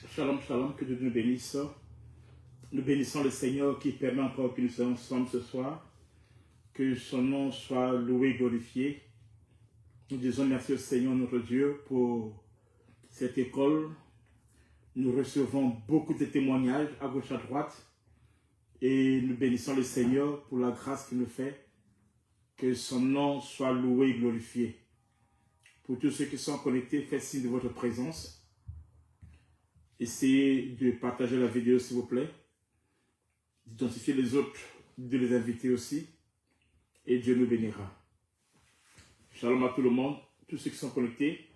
Shalom, shalom, que Dieu nous bénisse. Nous bénissons le Seigneur qui permet encore que nous soyons ensemble ce soir. Que son nom soit loué et glorifié. Nous disons merci au Seigneur notre Dieu pour cette école. Nous recevons beaucoup de témoignages à gauche à droite. Et nous bénissons le Seigneur pour la grâce qu'il nous fait. Que son nom soit loué et glorifié. Pour tous ceux qui sont connectés, faites signe de votre présence. Essayez de partager la vidéo s'il vous plaît. D'identifier les autres, de les inviter aussi. Et Dieu nous bénira. Shalom à tout le monde, tous ceux qui sont connectés.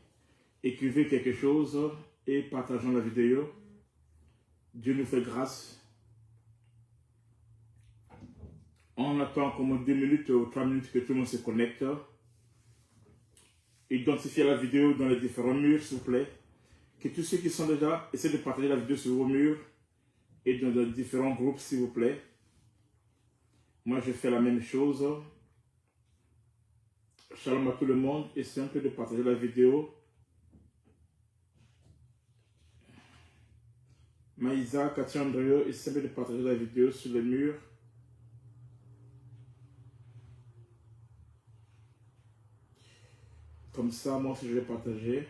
Écrivez quelque chose et partageons la vidéo. Dieu nous fait grâce. On attend comme 2 minutes ou 3 minutes que tout le monde se connecte. Identifiez la vidéo dans les différents murs s'il vous plaît. Que tous ceux qui sont déjà, essayez de partager la vidéo sur vos murs et dans les différents groupes s'il vous plaît. Moi je fais la même chose. Shalom à tout le monde, essayez un peu de partager la vidéo. Maïsa, Katia Andréo, essayez de partager la vidéo sur les murs. Comme ça, moi aussi je vais partager.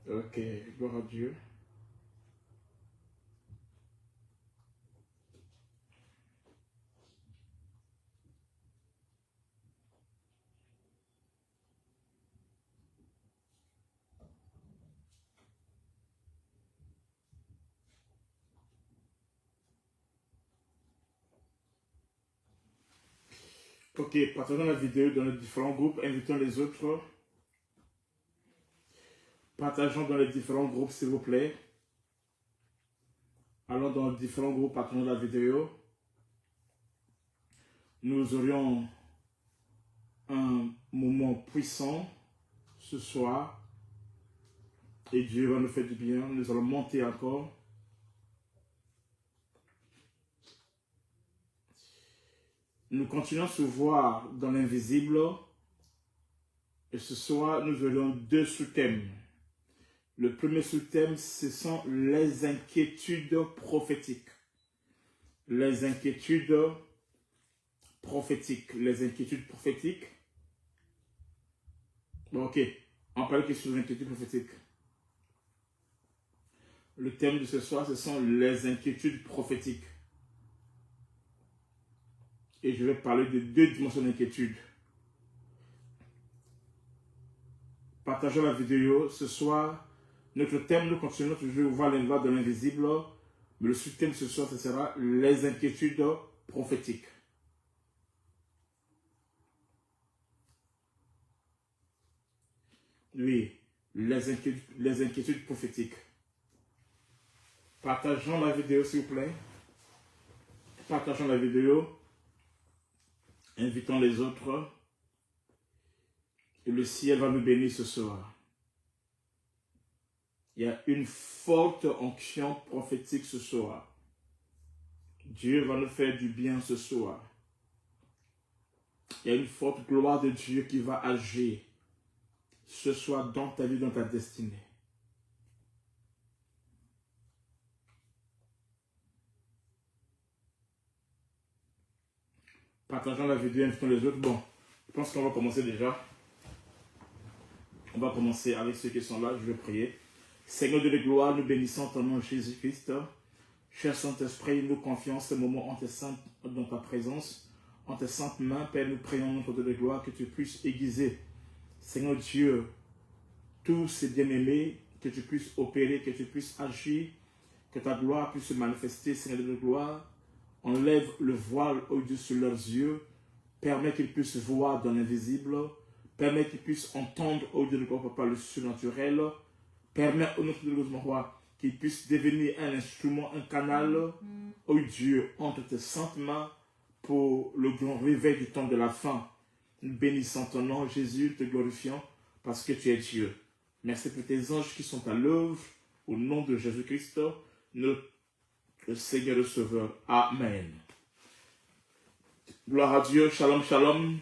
Ok, gloire à Dieu. Ok, partageons la vidéo dans les différents groupes, invitons les autres. Partageons dans les différents groupes s'il vous plaît. Allons dans les différents groupes, partageons la vidéo. Nous aurions un moment puissant ce soir. Et Dieu va nous faire du bien. Nous allons monter encore. Nous continuons à se voir dans l'invisible. Et ce soir, nous aurions 2 sous-thèmes. Le premier sous-thème, ce sont les inquiétudes prophétiques. Les inquiétudes prophétiques. Les inquiétudes prophétiques. Bon, ok. On parle que sur les inquiétudes prophétiques. Le thème de ce soir, ce sont les inquiétudes prophétiques. Et je vais parler de 2 dimensions d'inquiétude. Partageons la vidéo. Ce soir, notre thème, nous continuons toujours à voir l'envoi de l'invisible. Mais le sous-thème ce soir, ce sera les inquiétudes prophétiques. Oui, les inquiétudes prophétiques. Partageons la vidéo s'il vous plaît. Partageons la vidéo. Invitons les autres. Et le ciel va nous bénir ce soir. Il y a une forte onction prophétique ce soir. Dieu va nous faire du bien ce soir. Il y a une forte gloire de Dieu qui va agir ce soir dans ta vie, dans ta destinée. Partageons la vidéo, invitons les autres. Bon, je pense qu'on va commencer déjà. On va commencer avec ceux qui sont là. Je vais prier. Seigneur de la gloire, nous bénissons ton nom Jésus-Christ. Cher Saint-Esprit, nous confions ce moment en dans ta présence, en tes saintes mains. Père, nous prions notre Dieu de gloire que tu puisses aiguiser, Seigneur Dieu, tous ces bien-aimés, que tu puisses opérer, que tu puisses agir, que ta gloire puisse se manifester, Seigneur de la gloire. Enlève le voile au-dessus de leurs yeux, permets qu'ils puissent voir dans l'invisible, permets qu'ils puissent entendre au-dessus de leur par le surnaturel, permets au notre Dieu, roi, qu'ils puissent devenir un instrument, un canal, ô Dieu, entre tes saintes mains pour le grand réveil du temps de la fin. Nous bénissons ton nom, Jésus, te glorifiant parce que tu es Dieu. Merci pour tes anges qui sont à l'œuvre, au nom de Jésus-Christ, notre Seigneur le Sauveur. Amen. Gloire à Dieu, shalom, shalom.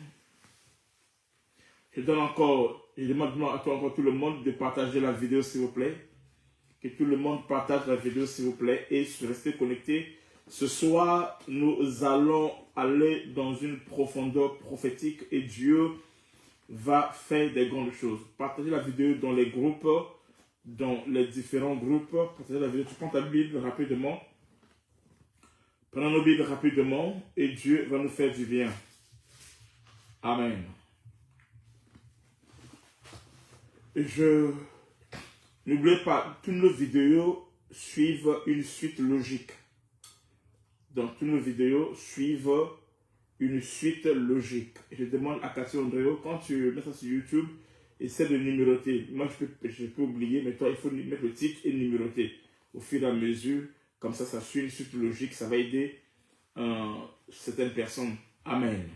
Je donne encore je demande à toi encore tout le monde de partager la vidéo s'il vous plaît. Que tout le monde partage la vidéo s'il vous plaît et restez connectés. Ce soir, nous allons aller dans une profondeur prophétique et Dieu va faire des grandes choses. Partagez la vidéo dans les groupes, dans les différents groupes. Partagez la vidéo, tu prends ta Bible rapidement. Prenons nos Bibles rapidement et Dieu va nous faire du bien. Amen. N'oubliez pas, toutes nos vidéos suivent une suite logique. Donc, toutes nos vidéos suivent une suite logique. Je demande à Cathy Andréo, quand tu mets ça sur YouTube, essaie de numéroter. Moi, je peux oublier, mais toi, il faut mettre le titre et numéroter. Au fur et à mesure, comme ça suit une suite logique, ça va aider certaines personnes. Amen.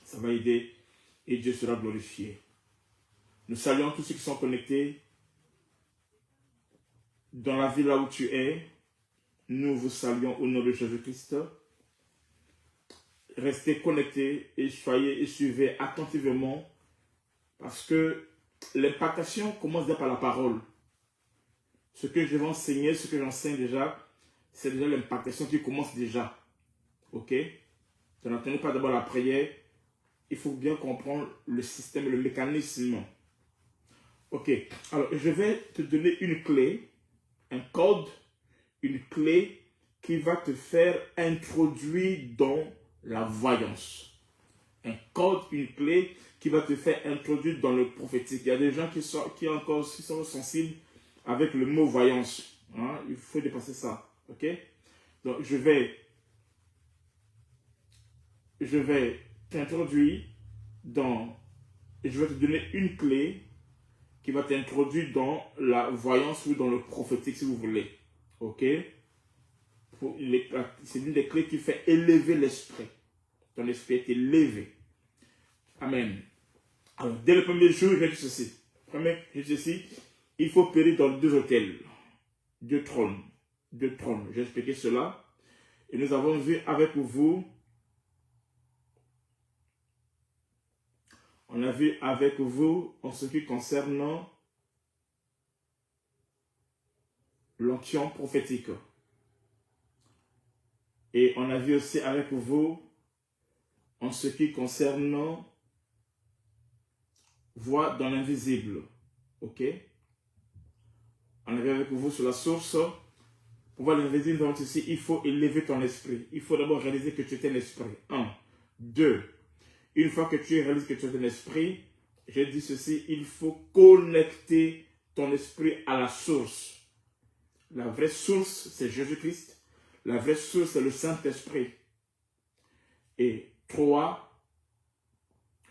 Ça va aider et Dieu sera glorifié. Nous saluons tous ceux qui sont connectés dans la ville là où tu es. Nous vous saluons au nom de Jésus-Christ. Restez connectés et suivez attentivement parce que l'impactation commence déjà par la parole. Ce que je vais enseigner, ce que j'enseigne déjà, c'est déjà l'impactation qui commence déjà. Ok? Tu n'entendez pas d'abord la prière. Il faut bien comprendre le système, le mécanisme. Ok, alors je vais te donner une clé, un code, une clé qui va te faire introduire dans la voyance. Un code, une clé qui va te faire introduire dans le prophétique. Il y a des gens qui sont sensibles avec le mot voyance. Hein? Il faut dépasser ça. Ok? Donc je vais t'introduire dans... Je vais te donner une clé qui va t'introduire dans la voyance ou dans le prophétique si vous voulez. Ok? C'est une des clés qui fait élever l'esprit. Ton esprit est élevé. Amen. Alors, dès le premier jour, je vais dire ceci. Il faut périr dans 2 hôtels. 2 trônes. 2 trônes. J'ai expliqué cela. Et nous avons vu avec vous. On a vu avec vous en ce qui concerne l'onction prophétique. Et on a vu aussi avec vous en ce qui concerne voix dans l'invisible. Ok? On a vu avec vous sur la source. Pour voir l'invisible dans ceci, il faut élever ton esprit. Il faut d'abord réaliser que tu es un esprit. 1. 2. Une fois que tu réalises que tu es un esprit, je dis ceci, il faut connecter ton esprit à la source. La vraie source, c'est Jésus-Christ. La vraie source, c'est le Saint-Esprit. Et 3,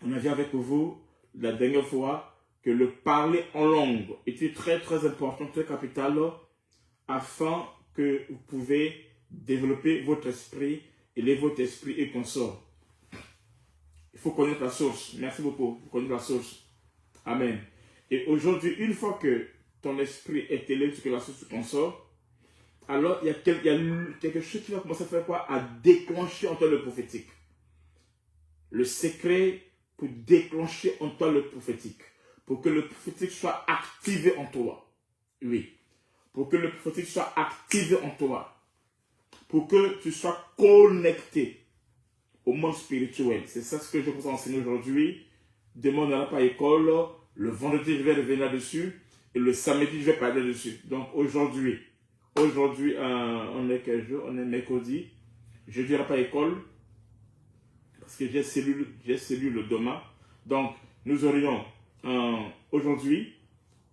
on a vu avec vous la dernière fois que le parler en langue était très très important, très capital, afin que vous pouvez développer votre esprit, élever votre esprit et consort. Il faut connaître la source. Merci beaucoup. Il faut connaître la source. Amen. Et aujourd'hui, une fois que ton esprit est élevé, que la source consort, alors il y a quelque chose qui va commencer à faire quoi? À déclencher en toi le prophétique. Le secret pour déclencher en toi le prophétique. Pour que le prophétique soit activé en toi. Oui. Pour que le prophétique soit activé en toi. Pour que tu sois connecté au monde spirituel. C'est ça ce que je vous enseigne aujourd'hui. Demain, on n'ira pas à l'école. Le vendredi, je vais revenir là-dessus. Et le samedi, je vais parler dessus. Donc aujourd'hui, on est quel jour? On est mercredi. Je ne dirai pas à l'école. Parce que j'ai cellule demain. Donc, nous aurions aujourd'hui,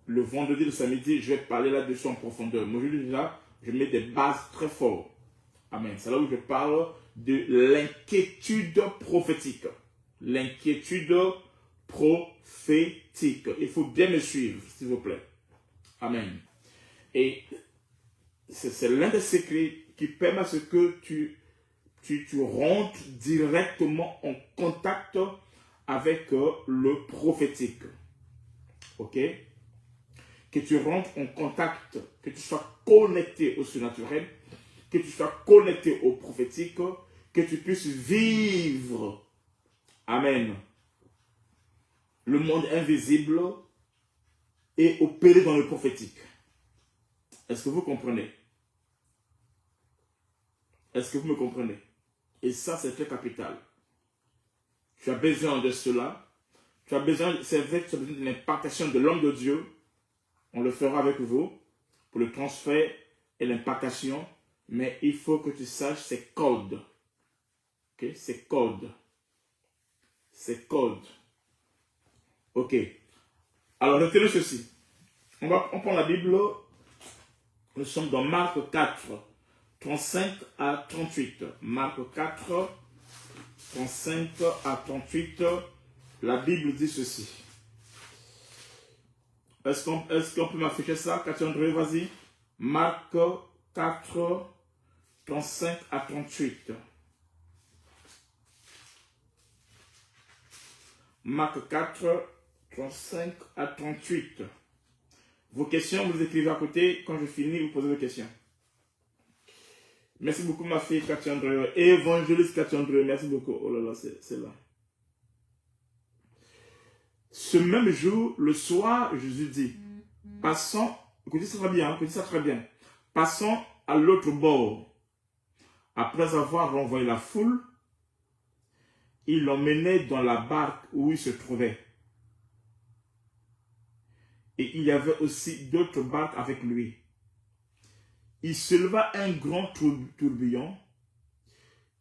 le vendredi, le samedi, je vais parler là-dessus en profondeur. Mais aujourd'hui, déjà, je mets des bases très fortes. Amen. C'est là où je parle de l'inquiétude prophétique. L'inquiétude prophétique. Il faut bien me suivre, s'il vous plaît. Amen. Et c'est l'un des secrets qui permet à ce que tu rentres directement en contact avec le prophétique. Ok? Que tu rentres en contact, que tu sois connecté au surnaturel, que tu sois connecté au prophétique, que tu puisses vivre. Amen. le monde invisible et opérer dans le prophétique. Est-ce que vous comprenez? Est-ce que vous me comprenez? Et ça, c'est très capital. Tu as besoin de cela. Tu as besoin, c'est vrai que tu as besoin d'une impactation de l'homme de Dieu. On le fera avec vous pour le transfert et l'impactation. Mais il faut que tu saches ces codes. Ok? Ces codes. Ces codes. Ok. Alors, retenez ceci. On prend la Bible. Nous sommes dans Marc 4, 35 à 38. Marc 4, 35 à 38. La Bible dit ceci. Est-ce qu'on peut m'afficher ça, Cathy André, vas-y. Marc 4, 35 à 38. Marc 4, 35 à 38. Vos questions, vous les écrivez à côté. Quand je finis, vous posez vos questions. Merci beaucoup, ma fille Cathy André. Évangéliste Cathy André, merci beaucoup. Oh là là, c'est là. Ce même jour, le soir, Jésus dit, passons, écoutez ça très bien, passons à l'autre bord. Après avoir renvoyé la foule, il l'emmenait dans la barque où il se trouvait. Et il y avait aussi d'autres barques avec lui. Il se leva un grand tourbillon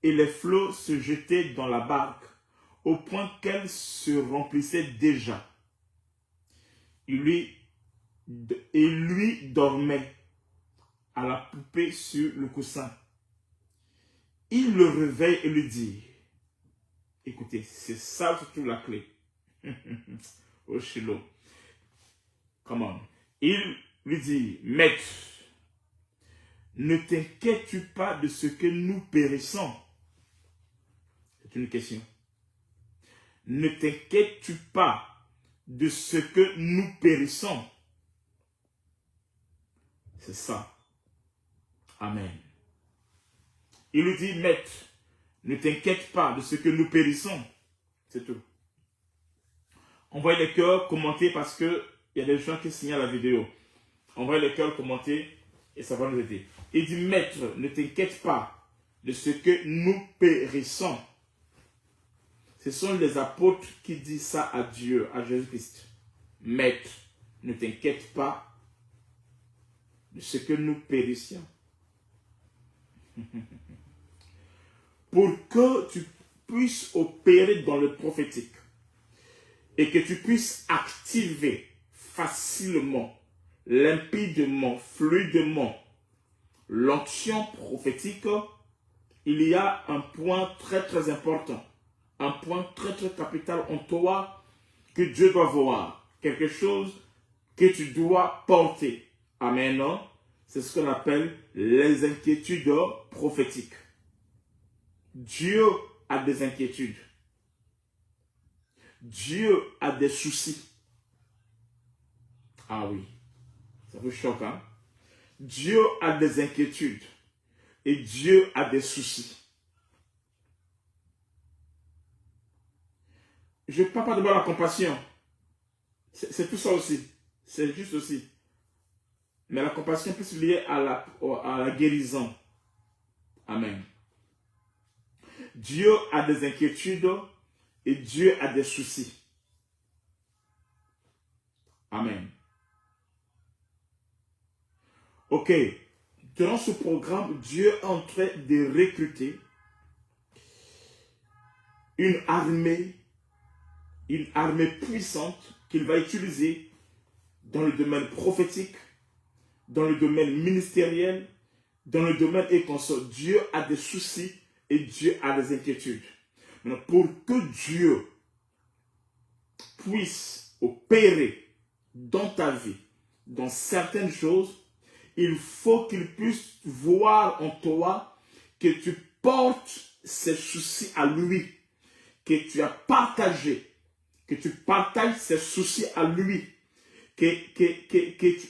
et les flots se jetaient dans la barque au point qu'elle se remplissait déjà. Et lui dormait à la poupée sur le coussin. Il le réveille et lui dit, écoutez, c'est ça surtout la clé. Oh Shiloh. Come on. Il lui dit, maître, ne t'inquiètes-tu pas de ce que nous périssons? C'est une question. Ne t'inquiètes-tu pas de ce que nous périssons? C'est ça. Amen. Il lui dit, maître, ne t'inquiète pas de ce que nous périssons. C'est tout. Envoyez les cœurs, commentez parce que il y a des gens qui signalent la vidéo. Envoyez les cœurs, commentez et ça va nous aider. Il dit, maître, ne t'inquiète pas de ce que nous périssons. Ce sont les apôtres qui disent ça à Dieu, à Jésus-Christ. Maître, ne t'inquiète pas de ce que nous périssions. Pour que tu puisses opérer dans le prophétique et que tu puisses activer facilement, limpidement, fluidement l'onction prophétique, il y a un point très très important, un point très très capital en toi que Dieu doit voir, quelque chose que tu dois porter. Amen. C'est ce qu'on appelle les inquiétudes prophétiques. Dieu a des inquiétudes. Dieu a des soucis. Ah oui, ça vous choque, hein? Dieu a des inquiétudes et Dieu a des soucis. Je ne parle pas de la compassion. C'est tout ça aussi. C'est juste aussi. Mais la compassion est plus liée à la guérison. Amen. Dieu a des inquiétudes et Dieu a des soucis. Amen. Ok. Durant ce programme, Dieu est en train de recruter une armée puissante qu'il va utiliser dans le domaine prophétique, dans le domaine ministériel, dans le domaine économique. Dieu a des soucis et Dieu a des inquiétudes. Maintenant, pour que Dieu puisse opérer dans ta vie, dans certaines choses, il faut qu'il puisse voir en toi que tu portes ses soucis à lui, que tu as partagé, que tu partages ses soucis à lui,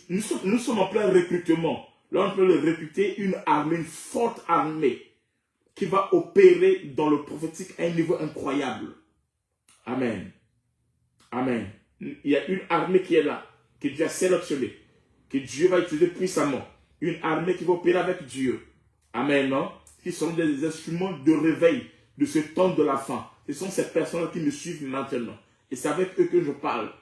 nous sommes en plein recrutement. Là, on peut le recruter une armée, une forte armée qui va opérer dans le prophétique à un niveau incroyable. Amen. Amen. Il y a une armée qui est là, que Dieu a sélectionnée, que Dieu va utiliser puissamment. Une armée qui va opérer avec Dieu. Amen. Non? Qui sont des instruments de réveil de ce temps de la fin. Ce sont ces personnes qui me suivent maintenant. Et c'est avec eux que je parle.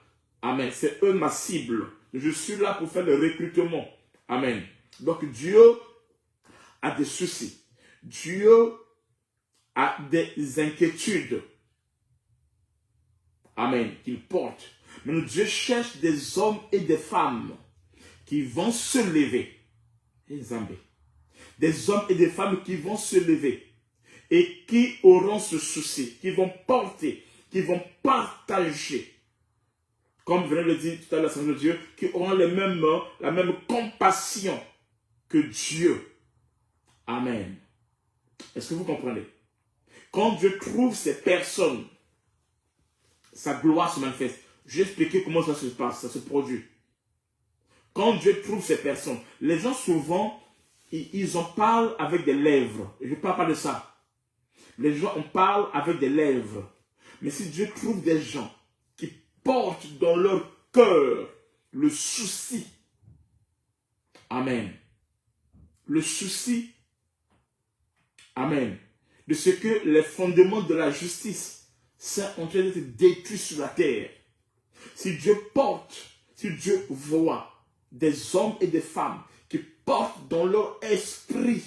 Amen. C'est eux ma cible. Je suis là pour faire le recrutement. Amen. Donc Dieu a des soucis. Dieu a des inquiétudes. Amen. Qu'il porte. Mais Dieu cherche des hommes et des femmes qui vont se lever. Des hommes et des femmes qui vont se lever et qui auront ce souci, qui vont porter, qui vont partager. Comme venait de le dire tout à l'heure, Seigneur Dieu, qui auront la même compassion que Dieu. Amen. Est-ce que vous comprenez? Quand Dieu trouve ces personnes, sa gloire se manifeste. Je vais expliquer comment ça se passe, ça se produit. Quand Dieu trouve ces personnes, les gens souvent, ils en parlent avec des lèvres. Je ne parle pas de ça. Les gens en parlent avec des lèvres. Mais si Dieu trouve des gens qui portent dans leur cœur le souci, amen, le souci, amen, de ce que les fondements de la justice sont en train d'être détruits sur la terre. Si Dieu porte, si Dieu voit des hommes et des femmes qui portent dans leur esprit,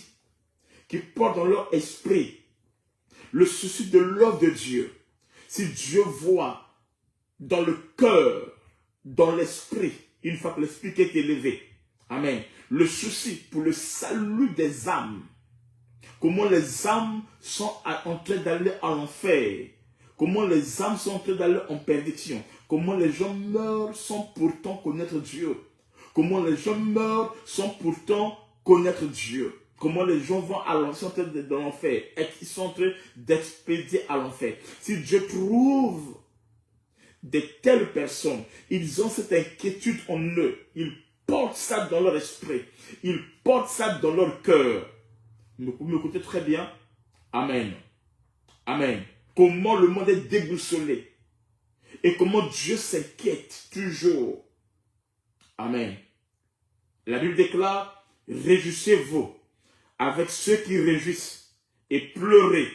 le souci de l'œuvre de Dieu, si Dieu voit dans le cœur, dans l'esprit, une fois que l'esprit est élevé, amen, le souci pour le salut des âmes, comment les âmes sont en train d'aller à l'enfer, comment les âmes sont en train d'aller en perdition, comment les gens meurent sans pourtant connaître Dieu, comment les gens meurent sans pourtant connaître Dieu, comment les gens vont à l'enfer et qui sont en train d'expédier à l'enfer. Si Dieu trouve de telles personnes, ils ont cette inquiétude en eux, ils portent ça dans leur esprit, ils portent ça dans leur cœur. Vous m'écoutez très bien? Amen. Amen. Comment le monde est déboussolé et comment Dieu s'inquiète toujours. Amen. La Bible déclare, réjouissez-vous avec ceux qui réjouissent et pleurez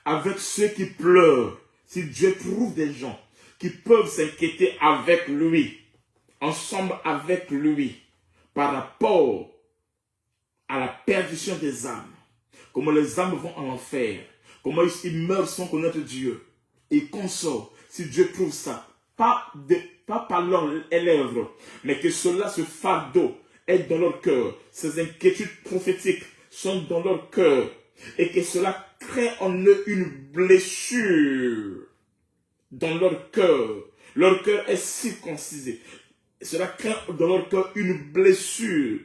avec ceux qui pleurent. Si Dieu trouve des gens qui peuvent s'inquiéter avec lui, ensemble avec lui, par rapport à la perdition des âmes, comment les âmes vont en enfer, comment ils meurent sans connaître Dieu, et consort, si Dieu trouve ça, pas par leurs lèvres, mais que cela, ce fardeau, est dans leur cœur, ces inquiétudes prophétiques sont dans leur cœur, et que cela crée en eux une blessure dans leur cœur. Leur cœur est circoncisé. Cela crée dans leur cœur une blessure.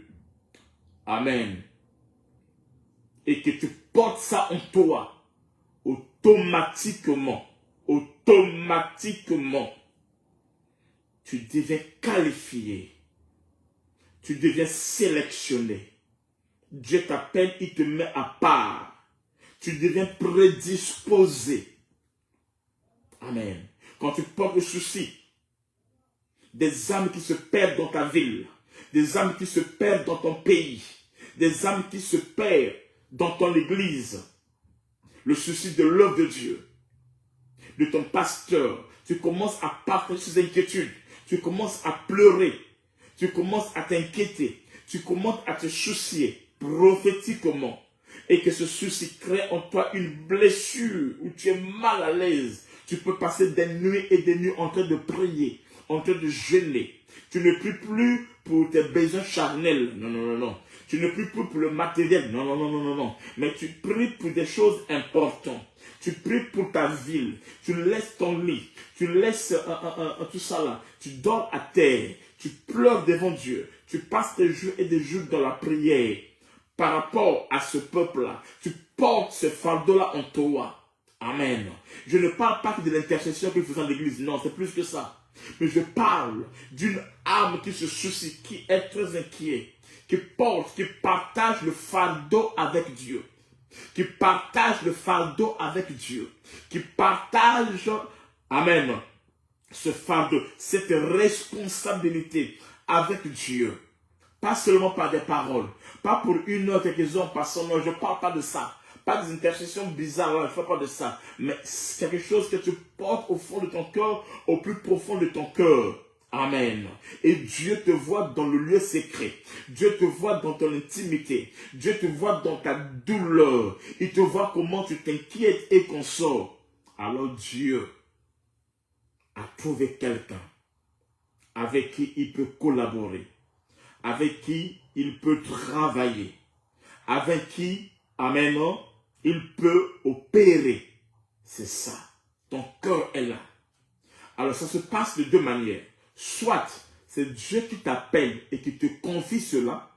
Amen. Et que tu portes ça en toi, automatiquement, tu deviens qualifié, tu deviens sélectionné. Dieu t'appelle, il te met à part, tu deviens prédisposé. Amen. Quand tu portes le souci des âmes qui se perdent dans ta ville, des âmes qui se perdent dans ton pays, des âmes qui se perdent dans ton église, le souci de l'œuvre de Dieu, de ton pasteur, tu commences à partager ses inquiétudes, tu commences à pleurer, tu commences à t'inquiéter, tu commences à te soucier prophétiquement, et que ce souci crée en toi une blessure où tu es mal à l'aise. Tu peux passer des nuits et des nuits en train de prier, en train de jeûner. Tu ne pries plus pour tes besoins charnels. Non, non, non, non. Tu ne pries plus pour le matériel. Non, non, non, non, non, non. Mais tu pries pour des choses importantes. Tu pries pour ta ville. Tu laisses ton lit. Tu laisses tout ça là. Tu dors à terre. Tu pleures devant Dieu. Tu passes des jours et des jours dans la prière. Par rapport à ce peuple-là, tu portes ce fardeau-là en toi. Amen. Je ne parle pas de l'intercession que nous faisons dans l'église. Non, c'est plus que ça. Mais je parle d'une âme qui se soucie, qui est très inquiète, qui porte, qui partage le fardeau avec Dieu. Qui partage le fardeau avec Dieu. Qui partage, amen, ce fardeau, cette responsabilité avec Dieu. Pas seulement par des paroles, pas pour une heure, quelques heures par son nom, je ne parle pas de ça. Pas des intercessions bizarres, là, je ne parle pas de ça. Mais c'est quelque chose que tu portes au fond de ton cœur, au plus profond de ton cœur. Amen. Et Dieu te voit dans le lieu secret. Dieu te voit dans ton intimité. Dieu te voit dans ta douleur. Il te voit comment tu t'inquiètes et consoles. Alors Dieu a trouvé quelqu'un avec qui il peut collaborer, avec qui il peut travailler, avec qui, amen, il peut opérer. C'est ça. Ton cœur est là. Alors ça se passe de deux manières. Soit c'est Dieu qui t'appelle et qui te confie cela.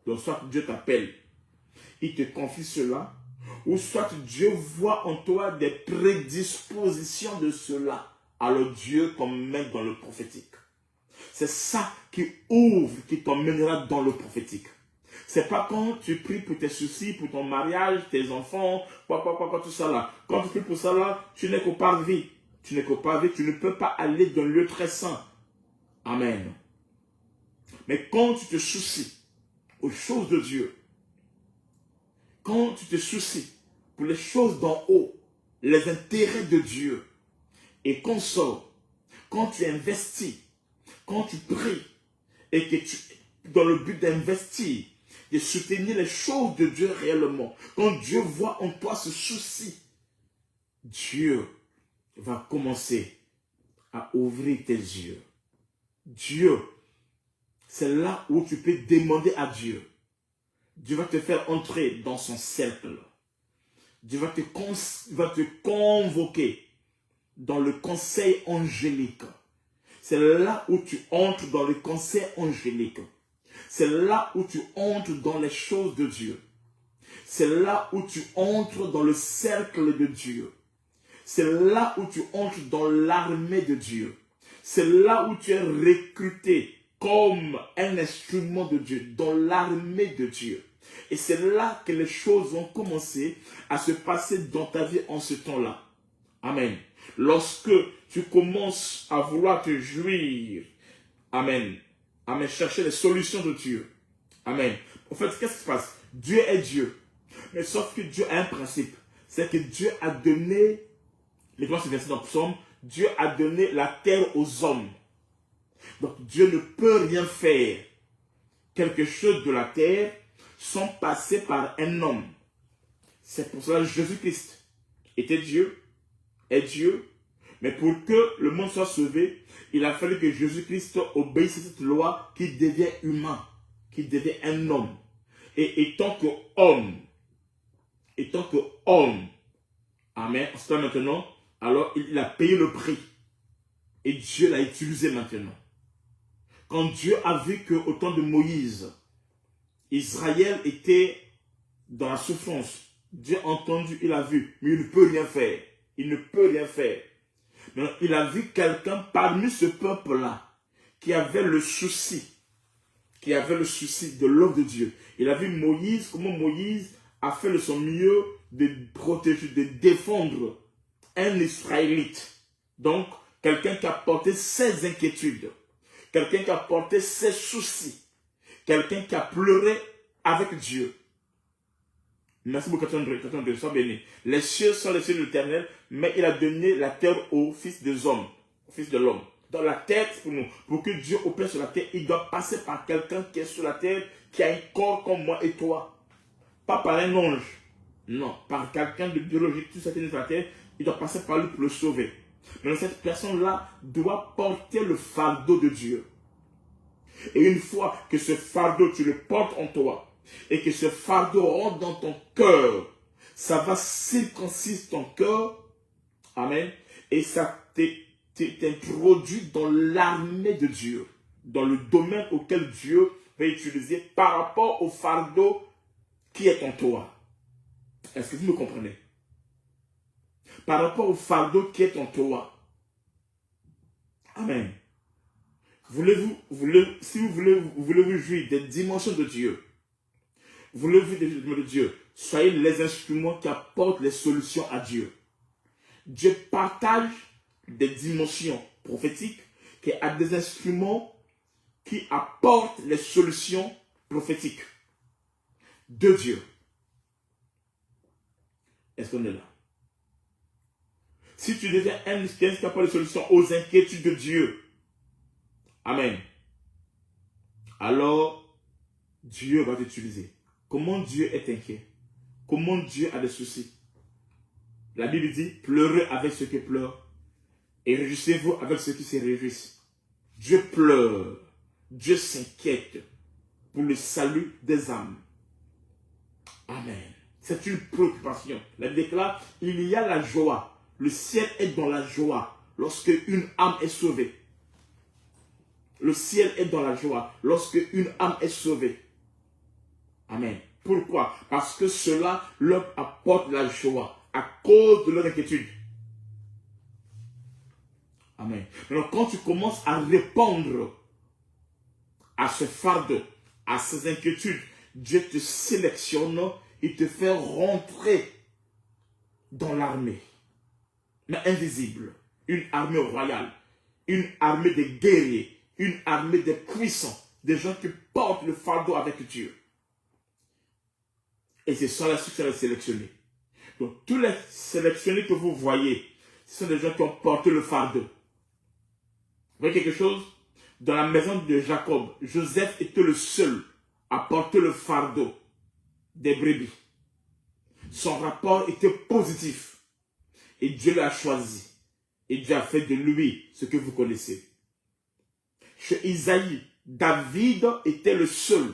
Donc soit Dieu t'appelle, il te confie cela. Ou soit Dieu voit en toi des prédispositions de cela. Alors Dieu t'emmène dans le prophétique. C'est ça qui ouvre, qui t'emmènera dans le prophétique. C'est pas quand tu pries pour tes soucis, pour ton mariage, tes enfants, quoi, tout ça là. Quand tu pries pour ça là, tu n'es qu'au parvis. Tu n'es qu'au parvis, tu ne peux pas aller dans le lieu très saint. Amen. Mais quand tu te soucies aux choses de Dieu, quand tu te soucies pour les choses d'en haut, les intérêts de Dieu, et qu'on sort, quand tu investis, quand tu pries, et que tu, dans le but d'investir, de soutenir les choses de Dieu réellement, quand Dieu voit en toi ce souci, Dieu va commencer à ouvrir tes yeux. Dieu, c'est là où tu peux demander à Dieu. Dieu va te faire entrer dans son cercle. Dieu va te convoquer dans le conseil angélique. C'est là où tu entres dans le conseil angélique. C'est là où tu entres dans les choses de Dieu. C'est là où tu entres dans le cercle de Dieu. C'est là où tu entres dans l'armée de Dieu. C'est là où tu es recruté comme un instrument de Dieu, dans l'armée de Dieu. Et c'est là que les choses vont commencer à se passer dans ta vie en ce temps-là. Amen. Lorsque tu commences à vouloir te jouir, amen, amen, chercher les solutions de Dieu. Amen. En fait, qu'est-ce qui se passe? Dieu est Dieu. Mais sauf que Dieu a un principe. C'est que Dieu a donné, les gens se versent dans le psaume, Dieu a donné la terre aux hommes. Donc Dieu ne peut rien faire, quelque chose de la terre, sans passer par un homme. C'est pour cela que Jésus-Christ était Dieu, est Dieu, mais pour que le monde soit sauvé, il a fallu que Jésus-Christ obéisse à cette loi qui devient humain, qui devient un homme. Et étant que homme, amen, c'est maintenant, alors il a payé le prix. Et Dieu l'a utilisé maintenant. Quand Dieu a vu qu'au temps de Moïse, Israël était dans la souffrance, Dieu a entendu, il a vu, mais il ne peut rien faire. Il ne peut rien faire. Mais il a vu quelqu'un parmi ce peuple-là qui avait le souci de l'œuvre de Dieu. Il a vu Moïse, comment Moïse a fait de son mieux de protéger, de défendre un Israélite. Donc, quelqu'un qui a porté ses inquiétudes, quelqu'un qui a porté ses soucis, quelqu'un qui a pleuré avec Dieu. Merci beaucoup, Catherine, sois béni. Les cieux sont les cieux de l'Éternel, mais il a donné la terre au fils des hommes, au fils de l'homme. Dans la terre, pour nous, pour que Dieu opère sur la terre, il doit passer par quelqu'un qui est sur la terre, qui a un corps comme moi et toi. Pas par un ange. Non, par quelqu'un de biologique, tout ça qui est sur la terre, il doit passer par lui pour le sauver. Mais cette personne-là doit porter le fardeau de Dieu. Et une fois que ce fardeau, tu le portes en toi, et que ce fardeau rentre dans ton cœur, ça va circoncire ton cœur, amen, et ça t'introduit dans l'armée de Dieu, dans le domaine auquel Dieu va utiliser par rapport au fardeau qui est en toi. Est-ce que vous me comprenez? Par rapport au fardeau qui est en toi. Amen. Si vous voulez vous jouir des dimensions de Dieu, voulez-vous des dimensions de Dieu, soyez les instruments qui apportent les solutions à Dieu. Dieu partage des dimensions prophétiques, qui a des instruments qui apportent les solutions prophétiques de Dieu. Est-ce qu'on est là? Si tu deviens un qui apporte les solutions aux inquiétudes de Dieu, amen, alors Dieu va t'utiliser. Comment Dieu est inquiet? Comment Dieu a des soucis? La Bible dit, pleurez avec ceux qui pleurent et réjouissez-vous avec ceux qui se réjouissent. Dieu pleure, Dieu s'inquiète pour le salut des âmes. Amen. C'est une préoccupation. La Bible déclare, il y a la joie. Le ciel est dans la joie lorsque une âme est sauvée. Le ciel est dans la joie lorsque une âme est sauvée. Amen. Pourquoi? Parce que cela leur apporte la joie à cause de leur inquiétude. Amen. Alors quand tu commences à répondre à ce fardeau, à ces inquiétudes, Dieu te sélectionne, il te fait rentrer dans l'armée, mais invisible, une armée royale, une armée de guerriers, une armée de puissants, des gens qui portent le fardeau avec Dieu. Et c'est ça la succès de sélectionner. Donc tous les sélectionnés que vous voyez, ce sont des gens qui ont porté le fardeau. Vous voyez quelque chose? Dans la maison de Jacob, Joseph était le seul à porter le fardeau des brebis. Son rapport était positif. Et Dieu l'a choisi. Et Dieu a fait de lui ce que vous connaissez. Chez Isaïe, David était le seul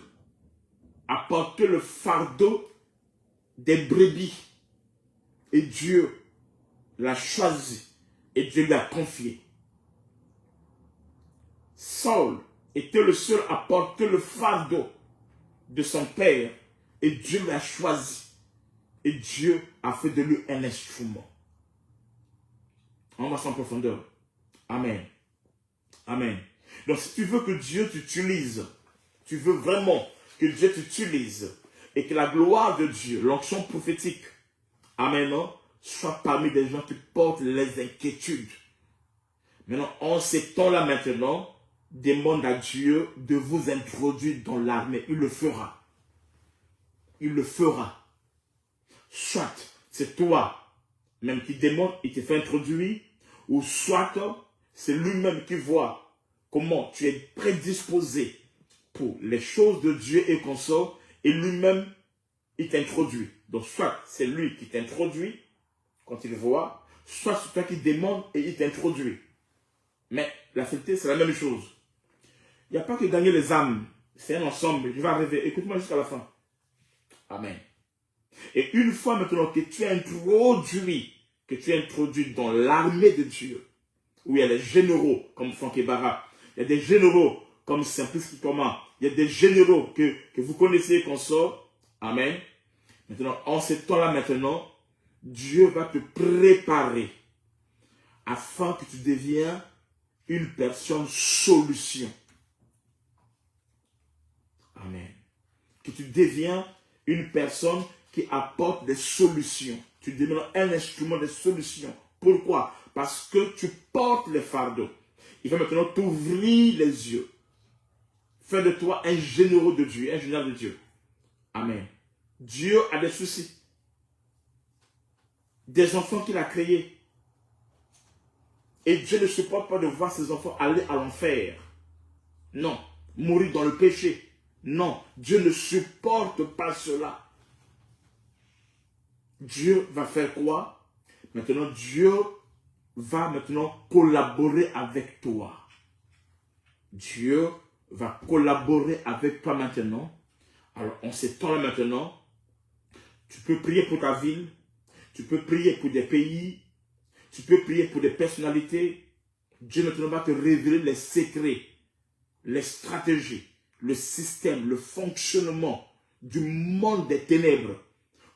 à porter le fardeau des brebis. Et Dieu l'a choisi. Et Dieu l'a confié. Saul était le seul à porter le fardeau de son père. Et Dieu l'a choisi. Et Dieu a fait de lui un instrument. On va sans profondeur. Amen. Amen. Donc si tu veux que Dieu t'utilise, tu veux vraiment que Dieu t'utilise et que la gloire de Dieu, l'onction prophétique, amen, soit parmi des gens qui portent les inquiétudes. Maintenant, en ces temps-là maintenant, demande à Dieu de vous introduire dans l'armée. Il le fera. Il le fera. Soit c'est toi même qui demande, il te fait introduire, ou soit c'est lui-même qui voit comment tu es prédisposé pour les choses de Dieu et consort, et lui-même, il t'introduit. Donc, soit c'est lui qui t'introduit quand il voit, soit c'est toi qui demande et il t'introduit. Mais la vérité, c'est la même chose. Il n'y a pas que gagner les âmes. C'est un ensemble. Je vais arriver. Écoute-moi jusqu'à la fin. Amen. Et une fois maintenant que tu es introduit dans l'armée de Dieu, où il y a les généraux comme Franck Ebara, il y a des généraux comme Simplice Thomas, il y a des généraux que vous connaissez qu'on sort. Amen. Maintenant, en ce temps-là maintenant, Dieu va te préparer afin que tu deviennes une personne solution. Amen. Que tu deviens une personne qui apporte des solutions. Tu deviens un instrument de solution. Pourquoi? Parce que tu portes les fardeaux. Il va maintenant t'ouvrir les yeux. Faire de toi un généraux de Dieu, un général de Dieu. Amen. Dieu a des soucis. Des enfants qu'il a créés. Et Dieu ne supporte pas de voir ses enfants aller à l'enfer. Non. Mourir dans le péché. Non. Dieu ne supporte pas cela. Dieu va faire quoi? Maintenant, Dieu va maintenant collaborer avec toi. Dieu va collaborer avec toi maintenant. Alors, en ces temps-là maintenant, tu peux prier pour ta ville, tu peux prier pour des pays, tu peux prier pour des personnalités. Dieu maintenant va te révéler les secrets, les stratégies, le système, le fonctionnement du monde des ténèbres.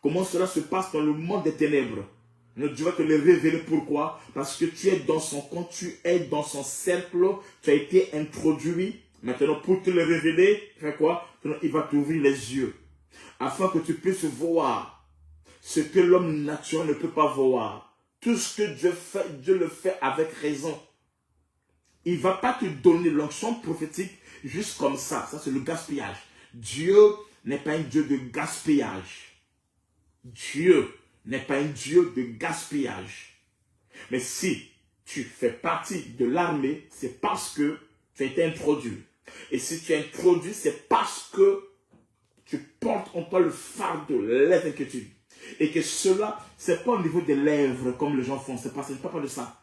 Comment cela se passe dans le monde des ténèbres. Dieu va te le révéler. Pourquoi? Parce que tu es dans son compte, tu es dans son cercle, tu as été introduit. Maintenant, pour te le révéler, fais quoi? Il va t'ouvrir les yeux. Afin que tu puisses voir ce que l'homme naturel ne peut pas voir. Tout ce que Dieu fait, Dieu le fait avec raison. Il ne va pas te donner l'onction prophétique juste comme ça. Ça, c'est le gaspillage. Dieu n'est pas un Dieu de gaspillage. Dieu n'est pas un Dieu de gaspillage. Mais si tu fais partie de l'armée, c'est parce que tu as été introduit. Et si tu es introduit, c'est parce que tu portes en toi le fardeau, les inquiétudes. Et que cela, ce n'est pas au niveau des lèvres comme les gens font. C'est pas de ça.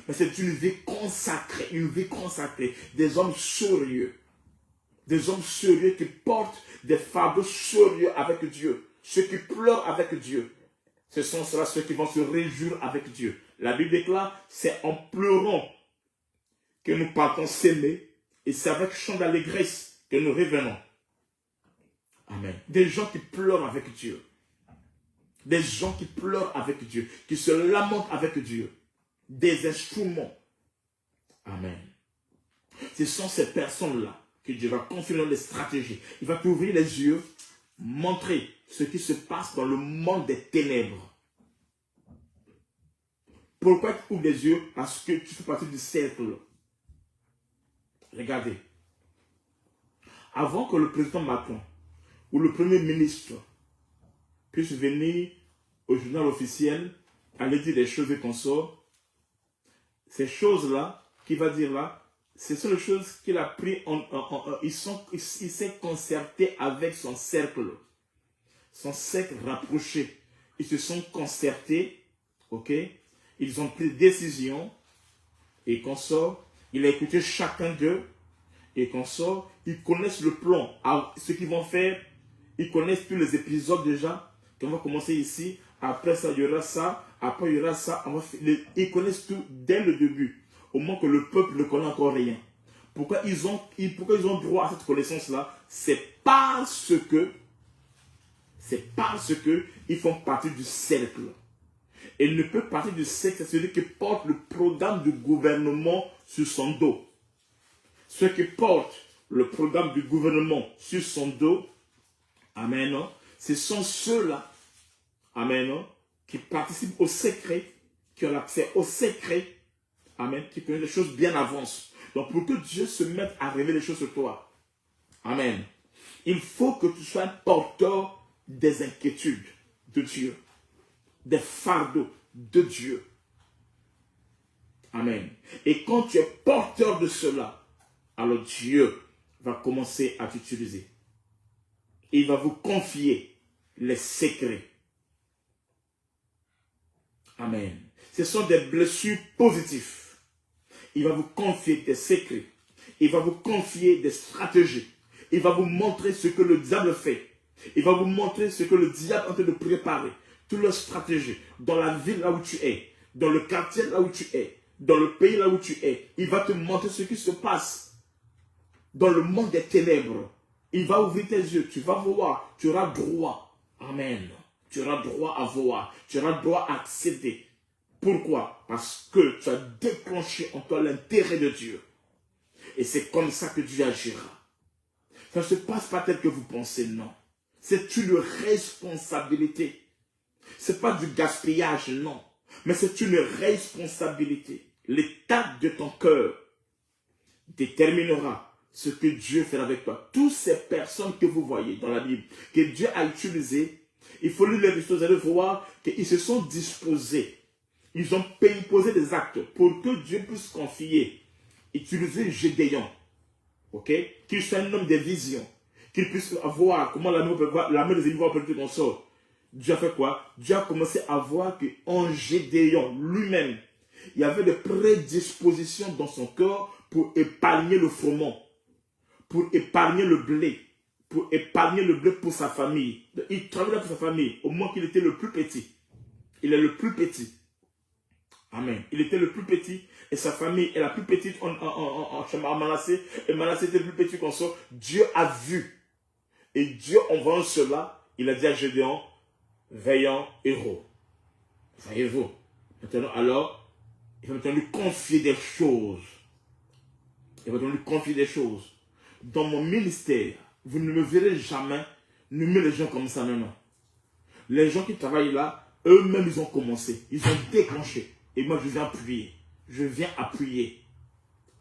Mais c'est une vie consacrée, des hommes sérieux. Des hommes sérieux qui portent des fardeaux sérieux avec Dieu. Ceux qui pleurent avec Dieu. Ce sont ceux-là ceux qui vont se réjouir avec Dieu. La Bible déclare, c'est en pleurant que nous partons s'aimer et c'est avec chant d'allégresse que nous revenons. Amen. Des gens qui pleurent avec Dieu. Des gens qui pleurent avec Dieu, qui se lamentent avec Dieu. Des instruments. Amen. Ce sont ces personnes-là que Dieu va confier les stratégies. Il va t'ouvrir les yeux, montrer ce qui se passe dans le monde des ténèbres. Pourquoi tu ouvres les yeux? Parce que tu fais partie du cercle. Regardez. Avant que le président Macron ou le premier ministre puisse venir au journal officiel, aller dire des choses et qu'on sort, ces choses-là, qu'il va dire là, ce sont les choses qu'il a pris il s'est concerté avec son cercle rapproché. Ils se sont concertés, ok? Ils ont pris des décisions et qu'on sort. Il a écouté chacun d'eux et qu'on sort. Ils connaissent le plan, ce qu'ils vont faire. Ils connaissent tous les épisodes déjà. On va commencer ici. Après ça, il y aura ça. Après, il y aura ça. Ils connaissent tout dès le début. Au moment que le peuple ne connaît encore rien. Pourquoi ils ont droit à cette connaissance-là? C'est parce que ils font partie du cercle. Et il ne peut partir du cercle, c'est celui qui porte le programme du gouvernement sur son dos. Ceux qui portent le programme du gouvernement sur son dos, amen, ce sont ceux-là, amen, qui participent au secret, qui ont l'accès au secret, amen, qui connaissent les choses bien avance. Donc pour que Dieu se mette à révéler les choses sur toi, amen, il faut que tu sois un porteur des inquiétudes de Dieu, des fardeaux de Dieu. Amen. Et quand tu es porteur de cela, alors Dieu va commencer à t'utiliser. Il va vous confier les secrets. Amen. Ce sont des blessures positives. Il va vous confier des secrets. Il va vous confier des stratégies. Il va vous montrer ce que le diable fait. Il va vous montrer ce que le diable est en train de préparer. Toutes leurs stratégies. Dans la ville là où tu es. Dans le quartier là où tu es. Dans le pays là où tu es. Il va te montrer ce qui se passe. Dans le monde des ténèbres. Il va ouvrir tes yeux. Tu vas voir. Tu auras droit. Amen. Tu auras droit à voir. Tu auras droit à accéder. Pourquoi? Parce que tu as déclenché en toi l'intérêt de Dieu. Et c'est comme ça que Dieu agira. Ça ne se passe pas tel que vous pensez, non. C'est une responsabilité. Ce n'est pas du gaspillage, non. Mais c'est une responsabilité. L'état de ton cœur déterminera ce que Dieu fait avec toi. Toutes ces personnes que vous voyez dans la Bible, que Dieu a utilisées, il faut lire les histoires, vous allez voir qu'ils se sont disposés. Ils ont posé des actes pour que Dieu puisse confier, utiliser Gédéon, ok, qu'il soit un homme de vision, qu'il puisse voir comment la main des ennemis va opérer ton sort. Dieu a fait quoi? Dieu a commencé à voir qu'en Gédéon lui-même, il y avait des prédispositions dans son cœur pour épargner le froment, pour épargner le blé, pour sa famille. Il travaillait pour sa famille au moment qu'il était le plus petit. Il est le plus petit. Amen. Il était le plus petit et sa famille est la plus petite en Manassé. Et Manassé était le plus petit qu'on soit. Dieu a vu. Et Dieu, en voyant cela, il a dit à Gédéon, veillant héros. Voyez-vous. Maintenant, alors, il va maintenant lui confier des choses. Il va maintenant lui confier des choses. Dans mon ministère, vous ne me verrez jamais nommer les gens comme ça, non. Les gens qui travaillent là, Eux-mêmes, ils ont commencé. Ils ont déclenché. Et moi, je viens appuyer. Je viens appuyer.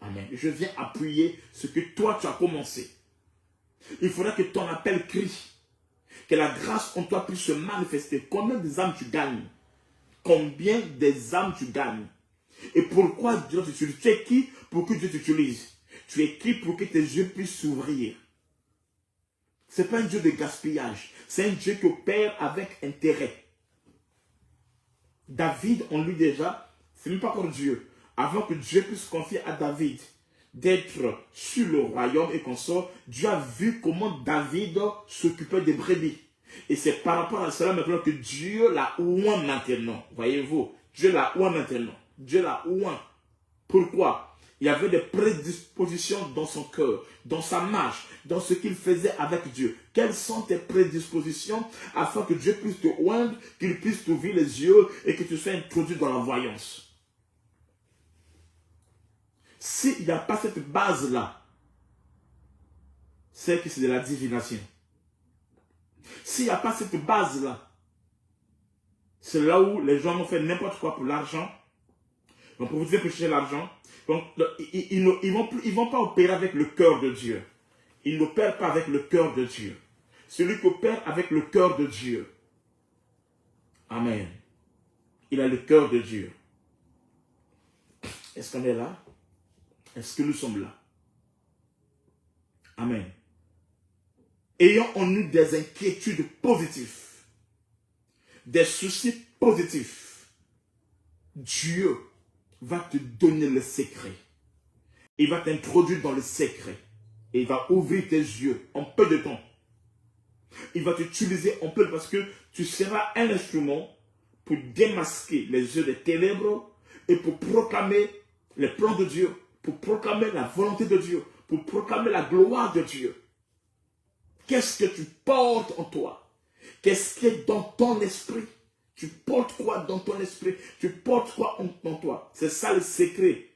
Amen. Je viens appuyer ce que toi, tu as commencé. Il faudra que ton appel crie. Que la grâce en toi puisse se manifester. Combien des âmes tu gagnes? Combien des âmes tu gagnes? Et pourquoi Dieu t'utilise? Tu es qui pour que Dieu t'utilise? Tu es qui pour que tes yeux puissent s'ouvrir? Ce n'est pas un Dieu de gaspillage. C'est un Dieu qui opère avec intérêt. David, on lui déjà, c'est même pas encore Dieu. Avant que Dieu puisse confier à David d'être sur le royaume et qu'on sort, Dieu a vu comment David s'occupait des brebis. Et c'est par rapport à cela maintenant que Dieu l'a oint maintenant. Voyez-vous, Dieu l'a oint maintenant. Dieu l'a oint. Pourquoi? Il y avait des prédispositions dans son cœur, dans sa marche, dans ce qu'il faisait avec Dieu. Quelles sont tes prédispositions afin que Dieu puisse te oindre, qu'il puisse t'ouvrir les yeux et que tu sois introduit dans la voyance? S'il n'y a pas cette base-là, c'est que c'est de la divination. S'il n'y a pas cette base-là, c'est là où les gens ont fait n'importe quoi pour l'argent. Donc pour vous dire que chercher l'argent, donc ils ne vont pas opérer avec le cœur de Dieu. Ils n'opèrent pas avec le cœur de Dieu. Celui qui opère avec le cœur de Dieu. Amen. Il a le cœur de Dieu. Est-ce qu'on est là? Est-ce que nous sommes là? Amen. Ayant en nous des inquiétudes positives, des soucis positifs, Dieu va te donner le secret. Il va t'introduire dans le secret. Et il va ouvrir tes yeux en peu de temps. Il va t'utiliser en peu parce que tu seras un instrument pour démasquer les yeux des ténèbres et pour proclamer les plans de Dieu, pour proclamer la volonté de Dieu, pour proclamer la gloire de Dieu. Qu'est-ce que tu portes en toi? Qu'est-ce qui est dans ton esprit? Tu portes quoi dans ton esprit? Tu portes quoi en toi? C'est ça le secret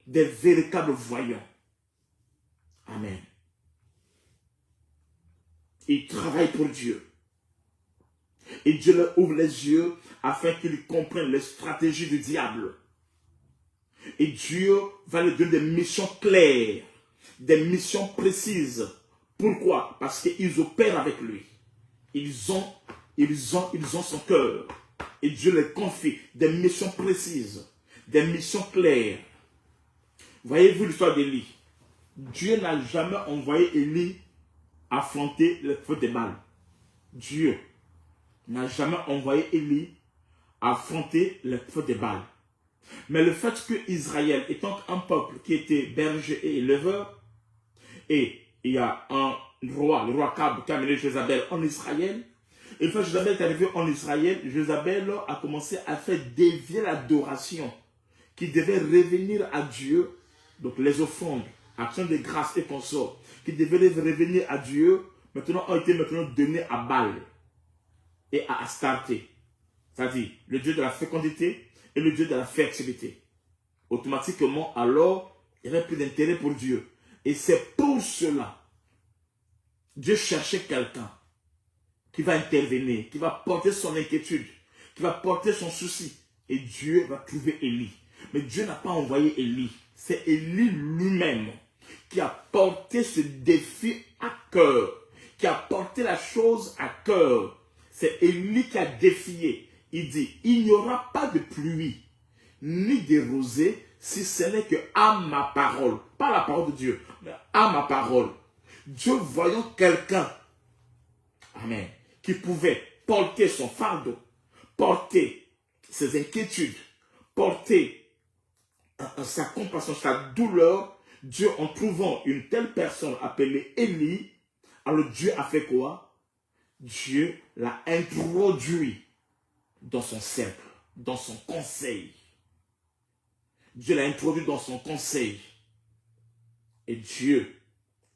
des véritables voyants. Amen. Ils travaillent pour Dieu. Et Dieu leur ouvre les yeux afin qu'ils comprennent les stratégies du diable. Et Dieu va leur donner des missions claires, des missions précises. Pourquoi? Parce qu'ils opèrent avec lui. Ils ont son cœur. Et Dieu leur confie des missions précises, des missions claires. Voyez-vous l'histoire d'Élie? Dieu n'a jamais envoyé Élie affronter le feu des balles. Dieu n'a jamais envoyé Élie affronter le feu des balles. Mais le fait que Israël étant un peuple qui était berger et éleveur, et il y a un roi, le roi Akab, qui a amené Jézabel en Israël, et une fois que Jézabel est arrivé en Israël, Jézabel a commencé à faire dévier l'adoration qui devait revenir à Dieu, donc les offrandes, actions de grâce et consorts, qui devaient revenir à Dieu, maintenant ont été donnés à Baal et à Astarté, c'est-à-dire le dieu de la fécondité et le dieu de la fertilité. Automatiquement, alors, il n'y avait plus d'intérêt pour Dieu. Et c'est pour cela, Dieu cherchait quelqu'un qui va intervenir, qui va porter son inquiétude, qui va porter son souci. Et Dieu va trouver Élie. Mais Dieu n'a pas envoyé Élie. C'est Élie lui-même qui a porté ce défi à cœur, qui a porté la chose à cœur. C'est Élie qui a défié. Il dit, il n'y aura pas de pluie, ni de rosée, si ce n'est que à ma parole. Pas la parole de Dieu, mais à ma parole. Dieu voyant quelqu'un, amen, qui pouvait porter son fardeau, porter ses inquiétudes, porter sa compassion, sa douleur, Dieu en trouvant une telle personne appelée Élie, alors Dieu a fait quoi? Dieu l'a introduit dans son cercle, dans son conseil. Dieu l'a introduit dans son conseil. Et Dieu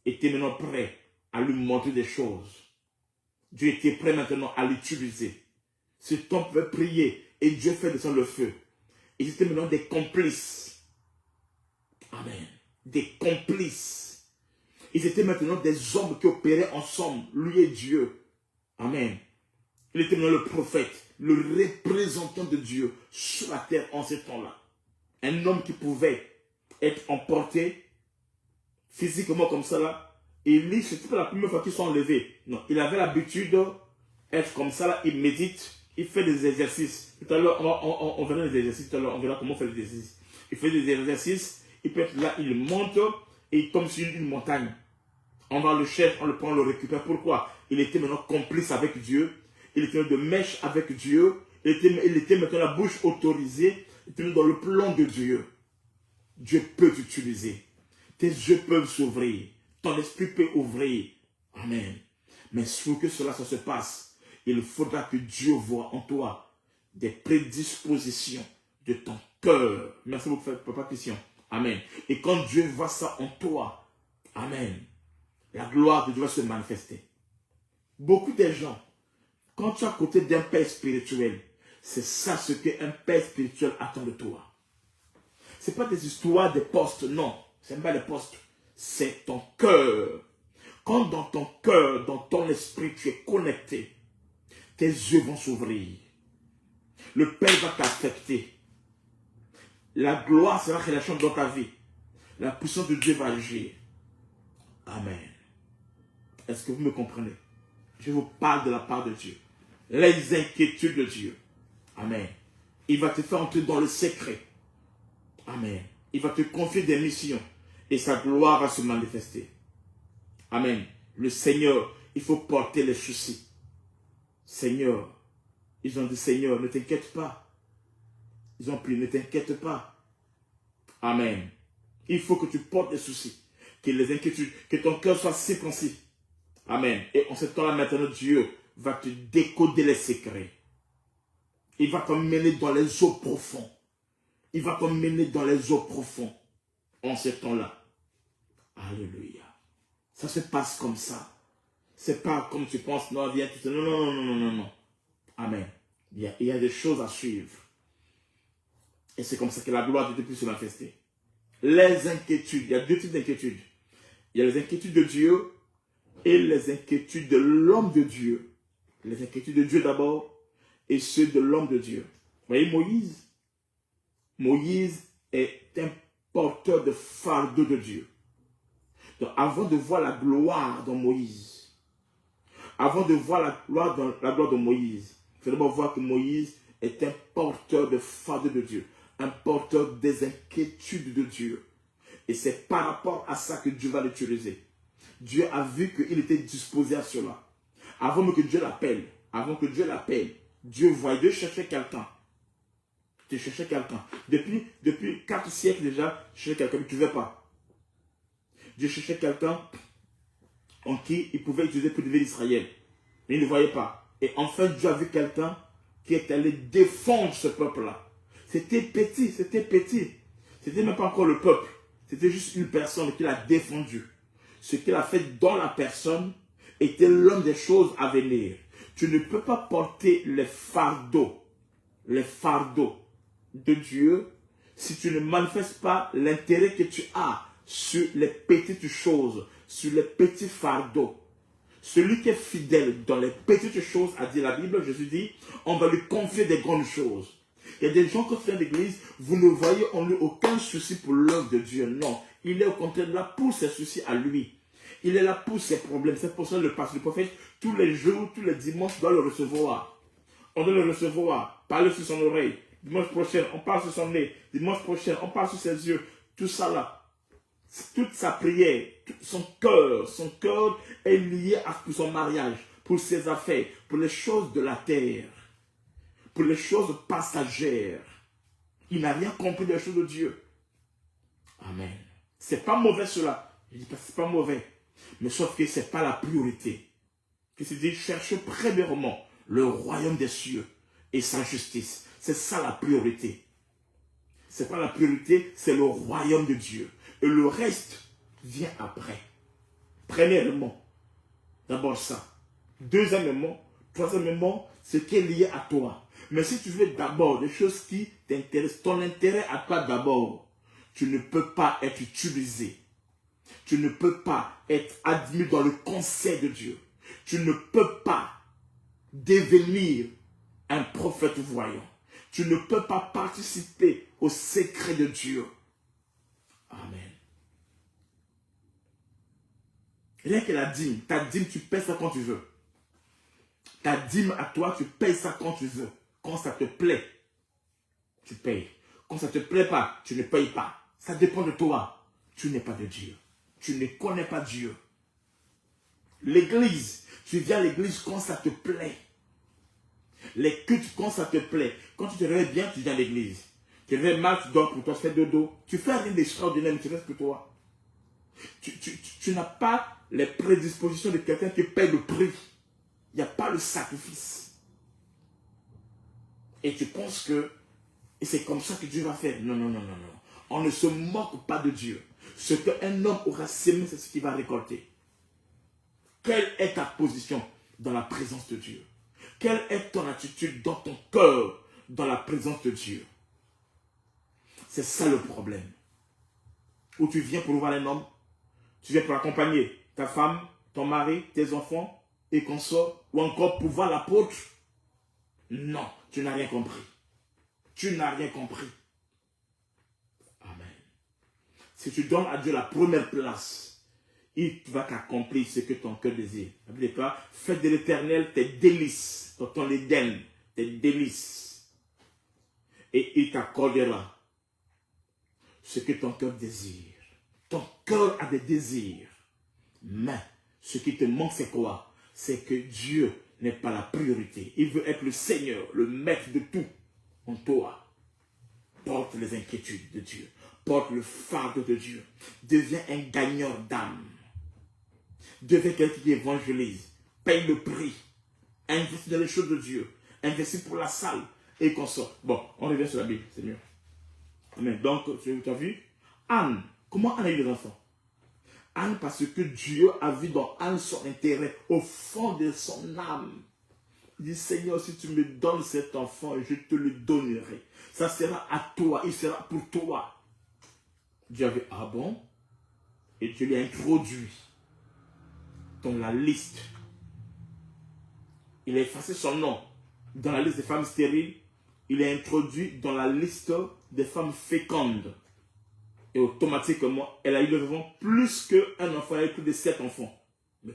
était maintenant prêt à lui montrer des choses. Dieu était prêt maintenant à l'utiliser. Cet homme pouvait prier et Dieu fait descendre le feu. Ils étaient maintenant des complices. Amen. Des complices. Ils étaient maintenant des hommes qui opéraient ensemble, lui et Dieu. Amen. Il était maintenant le prophète. le représentant de Dieu sur la terre en ce temps-là. Un homme qui pouvait être emporté physiquement comme ça là. Élie, c'était pas la première fois qu'ils sont enlevés. Non, il avait l'habitude d'être comme ça là, il médite, il fait des exercices. Tout à l'heure, on verra les exercices, tout à l'heure, on verra comment faire les exercices. Il fait des exercices, il peut être là, il monte et il tombe sur une montagne. On va le chercher, on le prend, on le récupère. Pourquoi? Il était maintenant complice avec Dieu. Il était de mèche avec Dieu. Il était maintenant la bouche autorisée. Il était dans le plan de Dieu. Dieu peut t'utiliser. Tes yeux peuvent s'ouvrir. Ton esprit peut ouvrir. Amen. Mais pour que cela ça se passe, il faudra que Dieu voie en toi des prédispositions de ton cœur. Merci beaucoup, Papa Christian. Amen. Et quand Dieu voit ça en toi, amen, la gloire de Dieu va se manifester. Beaucoup de gens, quand tu es à côté d'un père spirituel, c'est ça ce qu'un père spirituel attend de toi. Ce n'est pas des histoires de postes, non. Ce n'est pas des postes. C'est ton cœur. Quand dans ton cœur, dans ton esprit, tu es connecté, tes yeux vont s'ouvrir. Le Père va t'affecter. La gloire sera relâchée dans ta vie. La puissance de Dieu va agir. Amen. Est-ce que vous me comprenez? Je vous parle de la part de Dieu. Les inquiétudes de Dieu. Amen. Il va te faire entrer dans le secret. Amen. Il va te confier des missions. Et sa gloire va se manifester. Amen. Le Seigneur, il faut porter les soucis. Seigneur, ils ont dit, Seigneur, ne t'inquiète pas. Ils ont prié, ne t'inquiète pas. Amen. Il faut que tu portes les soucis. Que les inquiétudes, que ton cœur soit circoncis. Amen. Et en ce temps-là, maintenant, Dieu va te décoder les secrets. Il va t'emmener dans les eaux profondes. Il va t'emmener dans les eaux profondes. En ce temps-là. Alléluia. Ça se passe comme ça. C'est pas comme tu penses, non, viens, tout ça. Non, non, non, non, non, non. Amen. Il y a des choses à suivre. Et c'est comme ça que la gloire de Dieu peut se manifester. Les inquiétudes. Il y a deux types d'inquiétudes. Il y a les inquiétudes de Dieu et les inquiétudes de l'homme de Dieu. Les inquiétudes de Dieu d'abord et ceux de l'homme de Dieu. Vous voyez Moïse? Moïse est un porteur de fardeau de Dieu. Donc avant de voir la gloire dans Moïse, avant de voir la gloire de Moïse, il faut d'abord voir que Moïse est un porteur de fardeau de Dieu, un porteur des inquiétudes de Dieu. Et c'est par rapport à ça que Dieu va l'utiliser. Dieu a vu qu'il était disposé à cela. Avant que Dieu l'appelle, Dieu voyait, Dieu cherchait quelqu'un. Tu cherchais quelqu'un. Depuis 4 siècles déjà, tu cherchais quelqu'un, mais tu ne veux pas. Dieu cherchait quelqu'un en qui il pouvait utiliser pour lever l'Israël. Mais il ne voyait pas. Et enfin, Dieu a vu quelqu'un qui est allé défendre ce peuple-là. C'était petit, c'était petit. C'était même pas encore le peuple. C'était juste une personne qui l'a défendu. Ce qu'il a fait dans la personne était l'homme des choses à venir. Tu ne peux pas porter les fardeaux de Dieu si tu ne manifestes pas l'intérêt que tu as sur les petites choses, sur les petits fardeaux. Celui qui est fidèle dans les petites choses, a dit la Bible, Jésus dit, on va lui confier des grandes choses. Il y a des gens qui viennent d'église, vous ne voyez en lui aucun souci pour l'œuvre de Dieu. Non, il est au contraire là pour ses soucis à lui. Il est là pour ses problèmes. C'est pour ça que le pasteur, le prophète, tous les jours, tous les dimanches, doit le recevoir. On doit le recevoir, parler sur son oreille. Dimanche prochain, on parle sur son nez. Dimanche prochain, on parle sur ses yeux. Tout ça là. Toute sa prière, son cœur est lié à son mariage, pour ses affaires, pour les choses de la terre, pour les choses passagères. Il n'a rien compris des choses de Dieu. Amen. C'est pas mauvais cela. Je dis pas que c'est pas mauvais. Mais sauf que c'est pas la priorité. Que c'est dit, cherche premièrement le royaume des cieux et sa justice. C'est ça la priorité. C'est pas la priorité, c'est le royaume de Dieu. Et le reste vient après. Premièrement, d'abord ça. Deuxièmement, troisièmement, ce qui est lié à toi. Mais si tu veux d'abord des choses qui t'intéressent, ton intérêt à toi d'abord, tu ne peux pas être utilisé. Tu ne peux pas être admis dans le conseil de Dieu. Tu ne peux pas devenir un prophète voyant. Tu ne peux pas participer au secret de Dieu. Amen. Rien que la dîme, ta dîme, tu payes ça quand tu veux. Ta dîme à toi, tu payes ça quand tu veux. Quand ça te plaît, tu payes. Quand ça ne te plaît pas, tu ne payes pas. Ça dépend de toi. Tu n'es pas de Dieu. Tu ne connais pas Dieu. L'église, tu viens à l'église quand ça te plaît. Les cultes quand ça te plaît. Quand tu te réveilles bien, tu viens à l'église. Tu te réveilles mal, tu dors pour toi, tu fais dodo. Tu fais rien d'extraordinaire, mais tu restes pour toi. Tu n'as pas les prédispositions de quelqu'un qui paye le prix. Il n'y a pas le sacrifice. Et tu penses que et c'est comme ça que Dieu va faire. Non, non, non, non, non. On ne se moque pas de Dieu. Ce qu'un homme aura sémé, c'est ce qu'il va récolter. Quelle est ta position dans la présence de Dieu? Quelle est ton attitude dans ton cœur, dans la présence de Dieu? C'est ça le problème. Où tu viens pour voir un homme, tu viens pour accompagner ta femme, ton mari, tes enfants et consorts, ou encore pour voir l'apôtre. Non, tu n'as rien compris. Tu n'as rien compris. Amen. Si tu donnes à Dieu la première place, il va t'accomplir ce que ton cœur désire. N'oubliez pas, fais de l'Éternel tes délices, dans ton Éden, tes délices. Et il t'accordera ce que ton cœur désire. Ton cœur a des désirs. Mais ce qui te manque, c'est quoi? C'est que Dieu n'est pas la priorité. Il veut être le Seigneur, le maître de tout en toi. Porte les inquiétudes de Dieu. Porte le fardeau de Dieu. Deviens un gagneur d'âme. Deviens quelqu'un qui évangélise. Paye le prix. Investis dans les choses de Dieu. Investis pour la salle et qu'on sort. Bon, on revient sur la Bible, c'est mieux. Amen. Donc, tu as vu? Anne. Comment Anne a eu des enfants? Anne, parce que Dieu a vu dans Anne son intérêt au fond de son âme. Il dit, Seigneur, si tu me donnes cet enfant, je te le donnerai. Ça sera à toi, il sera pour toi. Dieu avait, ah bon? Et Dieu lui a introduit dans la liste. Il a effacé son nom dans la liste des femmes stériles. Il est introduit dans la liste des femmes fécondes. Et automatiquement, elle a eu devant plus qu'un enfant. Elle a eu plus de 7 enfants. Mais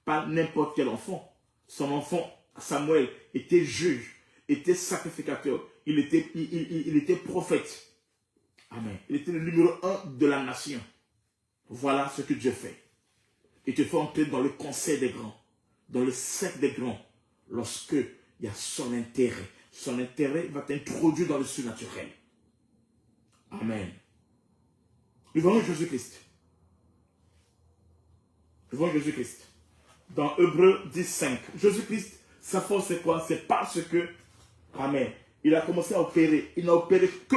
pas n'importe quel enfant. Son enfant, Samuel, était juge, était sacrificateur. Il était prophète. Amen. Il était le numéro 1 de la nation. Voilà ce que Dieu fait. Il te fait entrer dans le conseil des grands, dans le cercle des grands, lorsque il y a son intérêt. Son intérêt va t'introduire dans le surnaturel. Amen. Nous voyons Jésus-Christ. Nous voyons Jésus-Christ. Dans Hébreux 10:5. Jésus-Christ, sa force c'est quoi? C'est parce que, amen, il a commencé à opérer. Il n'a opéré que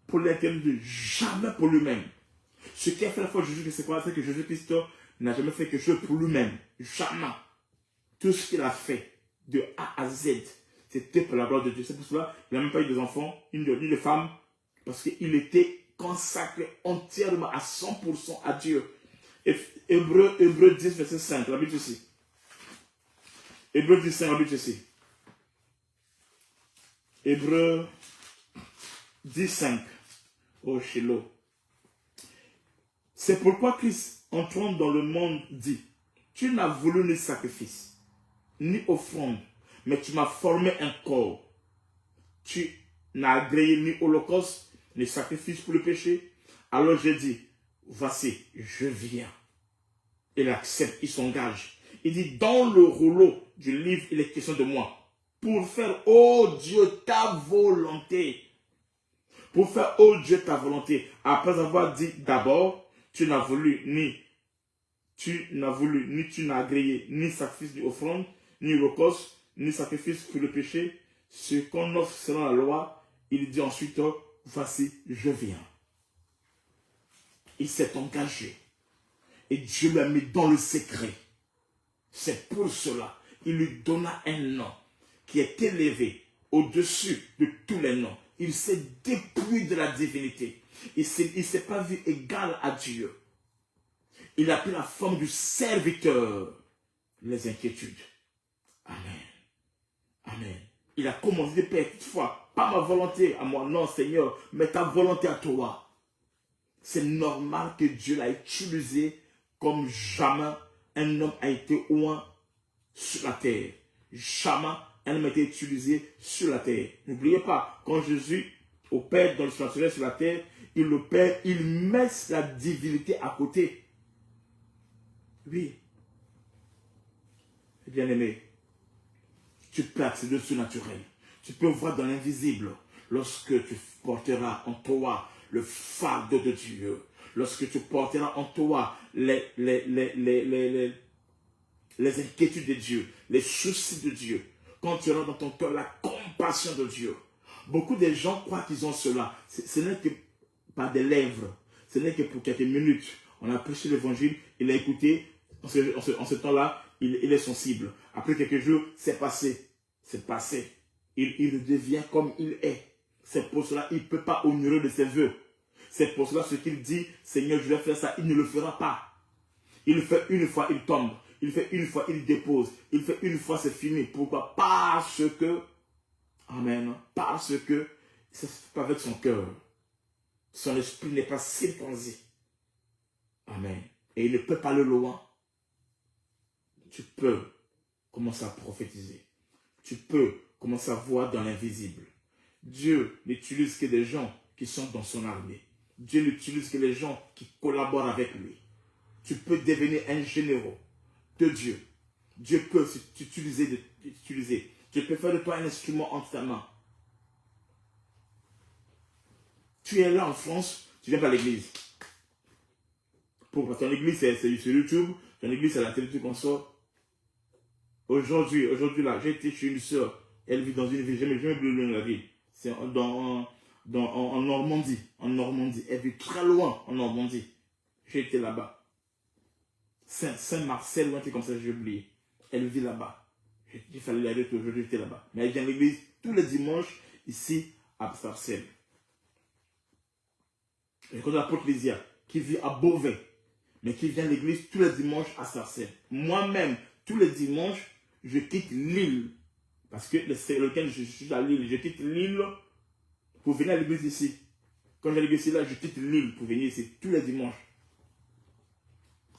pour l'intérêt de Dieu, jamais pour lui-même. Ce qui a fait la force de Jésus-Christ, c'est quoi? C'est que Jésus-Christ n'a jamais fait quelque chose pour lui-même. Jamais. Tout ce qu'il a fait, de A à Z, c'était pour la gloire de Dieu. C'est pour cela qu'il n'a même pas eu des enfants, ni de femmes, parce qu'il était consacré entièrement à 100% à Dieu. Hébreux 10, verset 5, la Bible ici. Hébreux 10, 5, la Bible ici. Hébreux 10, 5. Oh, Shiloh. C'est pourquoi Christ, entrant dans le monde, dit, tu n'as voulu ni sacrifice, ni offrande, mais tu m'as formé un corps. Tu n'as agréé ni holocauste, ni sacrifice pour le péché. Alors j'ai dit, voici, je viens. Il accepte, il s'engage. Il dit, dans le rouleau du livre, il est question de moi. Pour faire, oh Dieu, ta volonté. Pour faire, oh Dieu, ta volonté. Après avoir dit d'abord, tu n'as voulu ni tu n'as agréé ni sacrifice ni offrande, ni holocauste, ni sacrifice pour le péché. Ce qu'on offre selon la loi, il dit ensuite, voici, je viens. Il s'est engagé. Et Dieu l'a mis dans le secret. C'est pour cela, il lui donna un nom qui est élevé au-dessus de tous les noms. Il s'est dépouillé de la divinité. Il ne s'est pas vu égal à Dieu. Il a pris la forme du serviteur. Les inquiétudes. Amen. Amen. Il a commencé de Père, toutefois, pas ma volonté à moi, non Seigneur, mais ta volonté à toi. C'est normal que Dieu l'a utilisé comme jamais un homme a été oint sur la terre. Jamais un homme a été utilisé sur la terre. N'oubliez pas, quand Jésus opère dans le surnaturel sur la terre, il opère, il met la divinité à côté. Oui. Bien-aimé, tu peux accéder au surnaturel. Tu peux voir dans l'invisible lorsque tu porteras en toi le fardeau de Dieu. Lorsque tu porteras en toi les inquiétudes de Dieu, les soucis de Dieu. Quand tu auras dans ton cœur la compassion de Dieu. Beaucoup de gens croient qu'ils ont cela. Ce n'est que par des lèvres. Ce n'est que pour quelques minutes. On a prêché l'évangile, il a écouté. En ce temps-là, il est sensible. Après quelques jours, c'est passé. C'est passé. Il devient comme il est. C'est pour cela qu'il ne peut pas honorer de ses voeux. C'est pour cela ce qu'il dit, Seigneur, je vais faire ça, il ne le fera pas. Il le fait une fois, il tombe. Il fait une fois, il dépose. Il fait une fois, c'est fini. Pourquoi? Parce que, amen, parce que c'est pas avec son cœur. Son esprit n'est pas circoncis. Amen. Et il ne peut pas le loin. Tu peux commencer à prophétiser. Tu peux commencer à voir dans l'invisible. Dieu n'utilise que des gens qui sont dans son armée. Dieu n'utilise que les gens qui collaborent avec lui. Tu peux devenir un général de Dieu. Dieu peut t'utiliser. Dieu peut faire de toi un instrument entre ta main. Tu es là en France, tu viens pas à l'église. Pour ton église, c'est sur YouTube. Ton église, c'est la télé, tu consort. Aujourd'hui là, j'ai été chez une soeur. Elle vit dans une ville, jamais oublié la ville. C'est en Normandie. En Normandie. Elle vit très loin en Normandie. J'ai été là-bas. Saint-Marcel ou un truc comme ça, j'ai oublié. Elle vit là-bas. Il fallait y aller aujourd'hui, j'étais là-bas. Mais elle vient à l'église tous les dimanches, ici, à Sarcelles. Et quand l'apôtre Lysia, qui vit à Beauvais, mais qui vient à l'église tous les dimanches à Sarcelles. Moi-même, tous les dimanches, je quitte l'île. Parce que c'est lequel je suis à Lille. Je quitte l'île pour venir à l'église ici. Quand j'ai l'église ici, là, je quitte l'île pour venir ici tous les dimanches.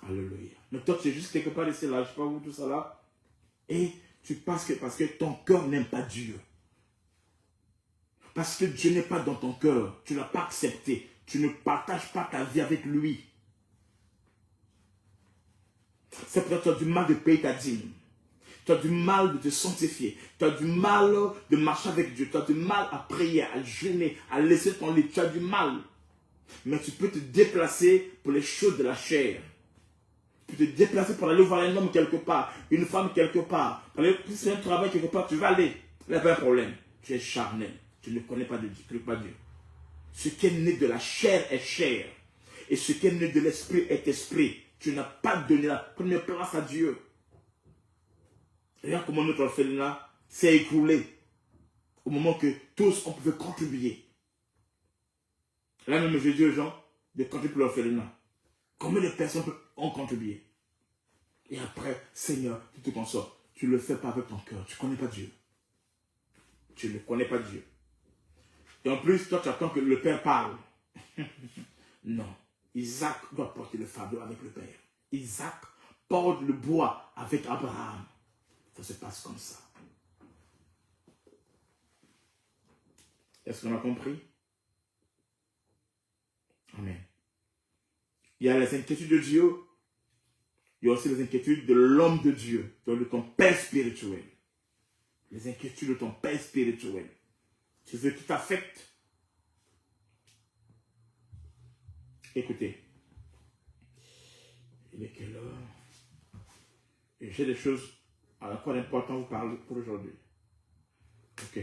Alléluia. Mais toi, tu es juste quelque part ici, là, je ne sais pas où, tout ça là. Et tu penses que parce que ton cœur n'aime pas Dieu. Parce que Dieu n'est pas dans ton cœur. Tu ne l'as pas accepté. Tu ne partages pas ta vie avec lui. C'est pour ça que tu as du mal de payer ta dîme. Tu as du mal de te sanctifier. Tu as du mal de marcher avec Dieu. Tu as du mal à prier, à jeûner, à laisser ton lit. Tu as du mal. Mais tu peux te déplacer pour les choses de la chair. Tu peux te déplacer pour aller voir un homme quelque part, une femme quelque part. Si c'est un travail quelque part, tu vas aller. Il n'y a pas un problème. Tu es charnel. Tu ne connais pas Dieu. Tu ne connais pas Dieu. Ce qui est né de la chair est chair. Et ce qui est né de l'esprit est esprit. Tu n'as pas donné la première place à Dieu. Regarde comment notre orphelinat s'est écroulé au moment que tous on pouvait contribuer. Là même je dis aux gens de contribuer pour l'orphelinat. Combien de personnes ont contribué? Et après, Seigneur, tu te consoles. Tu ne le fais pas avec ton cœur. Tu ne connais pas Dieu. Tu ne connais pas Dieu. Et en plus, toi tu attends que le Père parle. Non. Isaac doit porter le fardeau avec le Père. Isaac porte le bois avec Abraham. Ça se passe comme ça. Est-ce qu'on a compris? Amen. Il y a les inquiétudes de Dieu. Il y a aussi les inquiétudes de l'homme de Dieu, de ton père spirituel. Les inquiétudes de ton père spirituel. C'est ce qui t'affecte. Écoutez. Il est quelle heure? Et j'ai des choses à la fois importantes à vous parler pour aujourd'hui. Ok.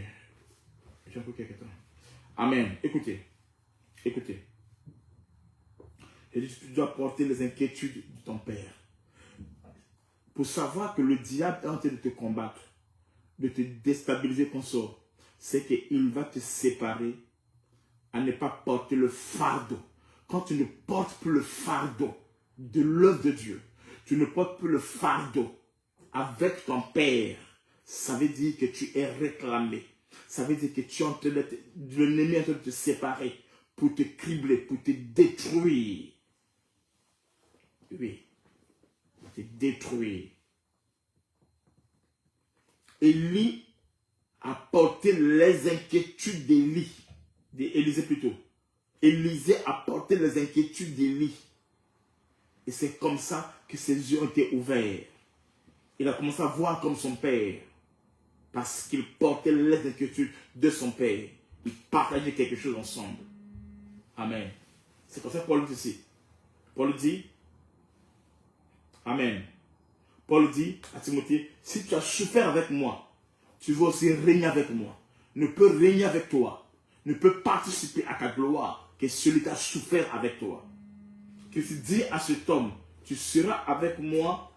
J'ai encore quelques temps. Amen. Écoutez. Écoutez. Et tu dois porter les inquiétudes de ton père. Pour savoir que le diable est en train de te combattre, de te déstabiliser ton sort, c'est qu'il va te séparer à ne pas porter le fardeau. Quand tu ne portes plus le fardeau de l'œuvre de Dieu, tu ne portes plus le fardeau avec ton père, ça veut dire que tu es réclamé. Ça veut dire que tu es en train de l'ennemi est en train de te séparer pour te cribler, pour te détruire. Oui, pour te détruire. Élie a porté les inquiétudes d'Élisée plutôt. Élisée a porté les inquiétudes d'Élie. Et c'est comme ça que ses yeux ont été ouverts. Il a commencé à voir comme son père. Parce qu'il portait les inquiétudes de son père. Ils partageaient quelque chose ensemble. Amen. C'est comme ça que Paul dit ici. Paul dit, Amen. Paul dit à Timothée, si tu as souffert avec moi, tu vas aussi régner avec moi. Ne peut régner avec toi, ne peut participer à ta gloire que celui qui a souffert avec toi. Qu'il dit à cet homme, tu seras avec moi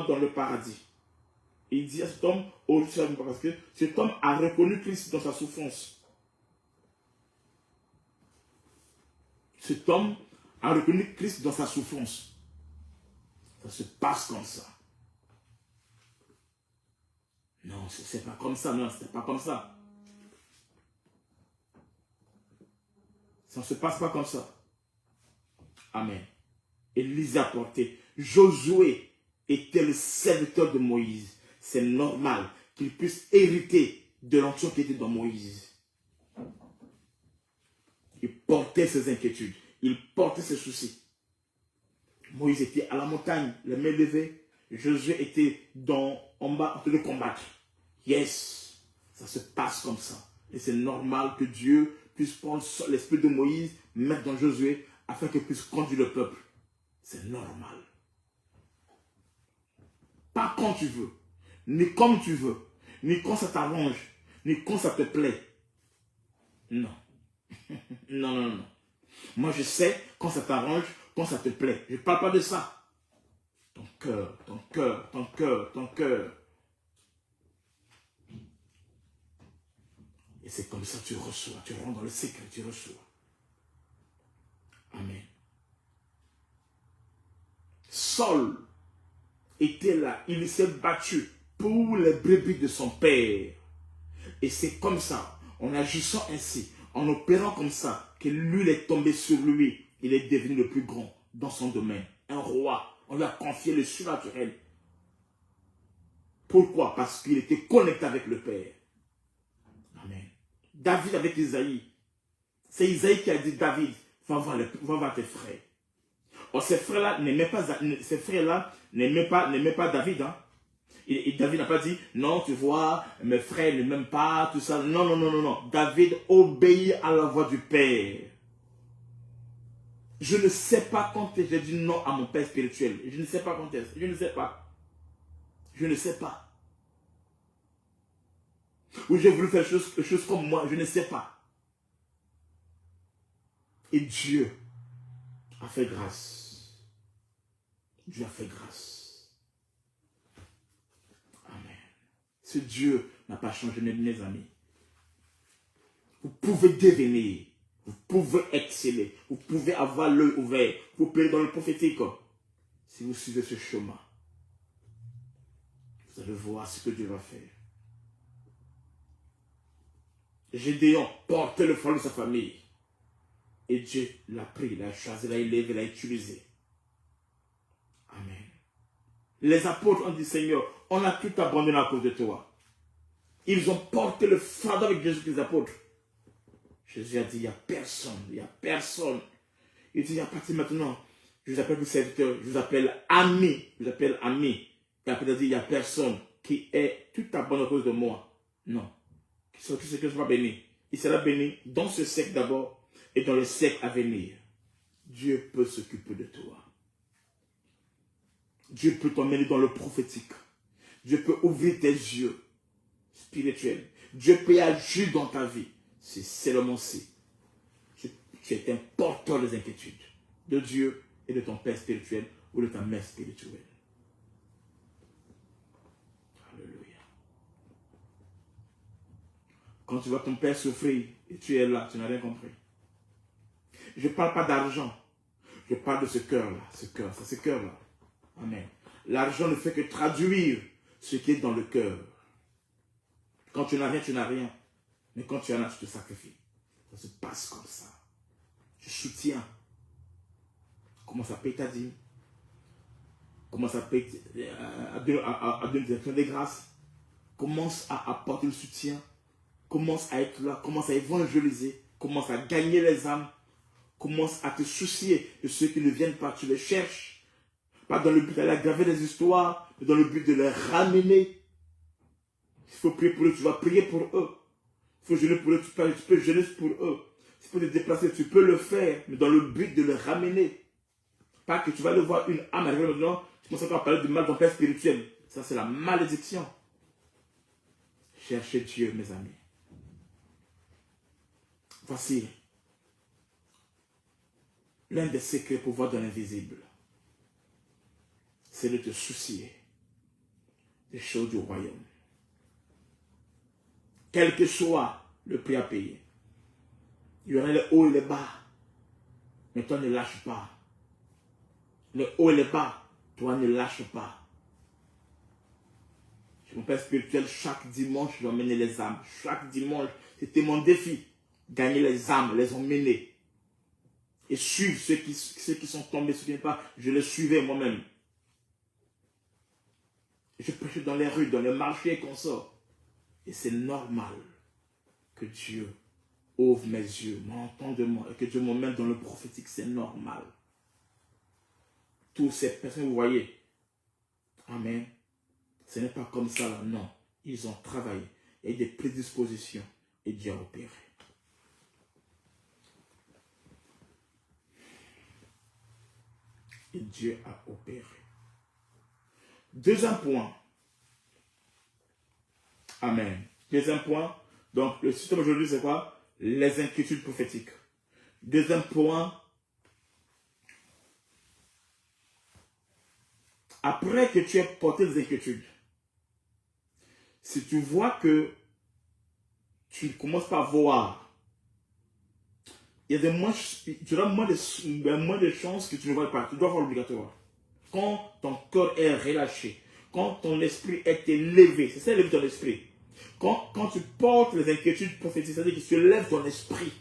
dans le paradis. Il dit à cet homme, parce que cet homme a reconnu Christ dans sa souffrance. Cet homme a reconnu Christ dans sa souffrance. Ça se passe comme ça. Non, c'est pas comme ça, non, c'est pas comme ça. Ça ne se passe pas comme ça. Amen. Élisée a porté. Josué était le serviteur de Moïse. C'est normal qu'il puisse hériter de l'onction qui était dans Moïse. Il portait ses inquiétudes. Il portait ses soucis. Moïse était à la montagne, les mains levées. Josué était en bas en train de combattre. Yes, ça se passe comme ça. Et c'est normal que Dieu puisse prendre l'esprit de Moïse, mettre dans Josué, afin qu'il puisse conduire le peuple. C'est normal. Pas quand tu veux, ni comme tu veux, ni quand ça t'arrange, ni quand ça te plaît. Non. Non, non, non. Moi, je sais quand ça t'arrange, quand ça te plaît. Je ne parle pas de ça. Ton cœur, ton cœur, ton cœur, ton cœur. Et c'est comme ça que tu reçois. Tu rentres dans le secret, tu reçois. Amen. Saul était là. Il s'est battu pour les brebis de son père. Et c'est comme ça, en agissant ainsi, en opérant comme ça, que l'huile est tombée sur lui. Il est devenu le plus grand dans son domaine. Un roi. On lui a confié le surnaturel. Pourquoi? Parce qu'il était connecté avec le Père. Amen. David avec Isaïe. C'est Isaïe qui a dit, David, va voir tes frères. Or, ces frères-là n'aimaient pas David. Hein. Et David n'a pas dit, non, tu vois, mes frères ne m'aiment pas, tout ça. Non, non, non, non, non. David obéit à la voix du Père. Je ne sais pas quand j'ai dit non à mon Père spirituel. Je ne sais pas quand est-ce. Je ne sais pas. Je ne sais pas. Ou j'ai voulu faire quelque chose comme moi. Je ne sais pas. Et Dieu a fait grâce. Dieu a fait grâce. Amen. Ce Dieu n'a pas changé, mes amis. Vous pouvez devenir. Vous pouvez exceller. Vous pouvez avoir l'œil ouvert. Vous pouvez dans le prophétique. Si vous suivez ce chemin, vous allez voir ce que Dieu va faire. Gédéon portait le fardeau de sa famille. Et Dieu l'a pris, l'a choisi, l'a élevé, l'a utilisé. Amen. Les apôtres ont dit, Seigneur, on a tout abandonné à cause de toi. Ils ont porté le fardeau avec Jésus, les apôtres. Jésus a dit, il n'y a personne, il n'y a personne. Il dit, à partir de maintenant, je vous appelle plus serviteur, je vous appelle ami, je vous appelle ami. Et après, il a dit, il n'y a personne qui est tout abandonné à cause de moi. Non. Tout ce que je vais béni. Il sera béni dans ce siècle d'abord et dans le siècle à venir. Dieu peut s'occuper de toi. Dieu peut t'emmener dans le prophétique. Dieu peut ouvrir tes yeux spirituels. Dieu peut agir dans ta vie. C'est seulement si tu es un porteur des inquiétudes de Dieu et de ton père spirituel ou de ta mère spirituelle. Alléluia. Quand tu vois ton père souffrir et tu es là, tu n'as rien compris. Je ne parle pas d'argent. Je parle de ce cœur-là. Ce cœur-là. Amen. L'argent ne fait que traduire ce qui est dans le cœur. Quand tu n'as rien, tu n'as rien. Mais quand tu en as, tu te sacrifies. Ça se passe comme ça. Tu soutiens. Commence à payer ta dîme. Commence à payer, à donner des grâces. Commence à apporter le soutien. Commence à être là. Commence à évangéliser. Commence à gagner les âmes. Commence à te soucier de ceux qui ne viennent pas. Tu les cherches. Pas dans le but d'aller aggraver les histoires, mais dans le but de les ramener. Il faut prier pour eux, tu vas prier pour eux. Il faut jeûner pour eux, tu peux jeûner pour eux. S'il faut te déplacer, tu peux le faire, mais dans le but de les ramener. Pas que tu vas le voir une âme arriver maintenant, tu commences à parler du mal dans le père spirituel. Ça, c'est la malédiction. Cherchez Dieu, mes amis. Voici l'un des secrets pour voir dans l'invisible. C'est de te soucier des choses du royaume. Quel que soit le prix à payer. Il y aura les hauts et les bas. Mais toi ne lâche pas. Les hauts et les bas, toi ne lâche pas. Mon père spirituel, chaque dimanche, je vais emmener les âmes. Chaque dimanche, c'était mon défi. Gagner les âmes, les emmener. Et suivre ceux qui sont tombés, ceux qui ne sont pas. Je les suivais moi-même. Je prêchais dans les rues, dans les marchés et consorts. Et c'est normal que Dieu ouvre mes yeux, m'entendement, et que Dieu m'emmène dans le prophétique. C'est normal. Toutes ces personnes, vous voyez. Amen. Ce n'est pas comme ça là, non. Ils ont travaillé. Il y a eu des prédispositions et Dieu a opéré. Et Dieu a opéré. Deuxième point. Amen. Deuxième point. Donc, le système aujourd'hui, c'est quoi? Les inquiétudes prophétiques. Deuxième point. Après que tu aies porté des inquiétudes, si tu vois que tu commences par voir, il y a tu auras moins de chances que tu ne vois pas. Tu dois voir l'obligatoire. Quand ton corps est relâché, quand ton esprit est élevé, c'est ça élever ton esprit. Quand tu portes les inquiétudes prophétiques, c'est-à-dire que tu lèves ton esprit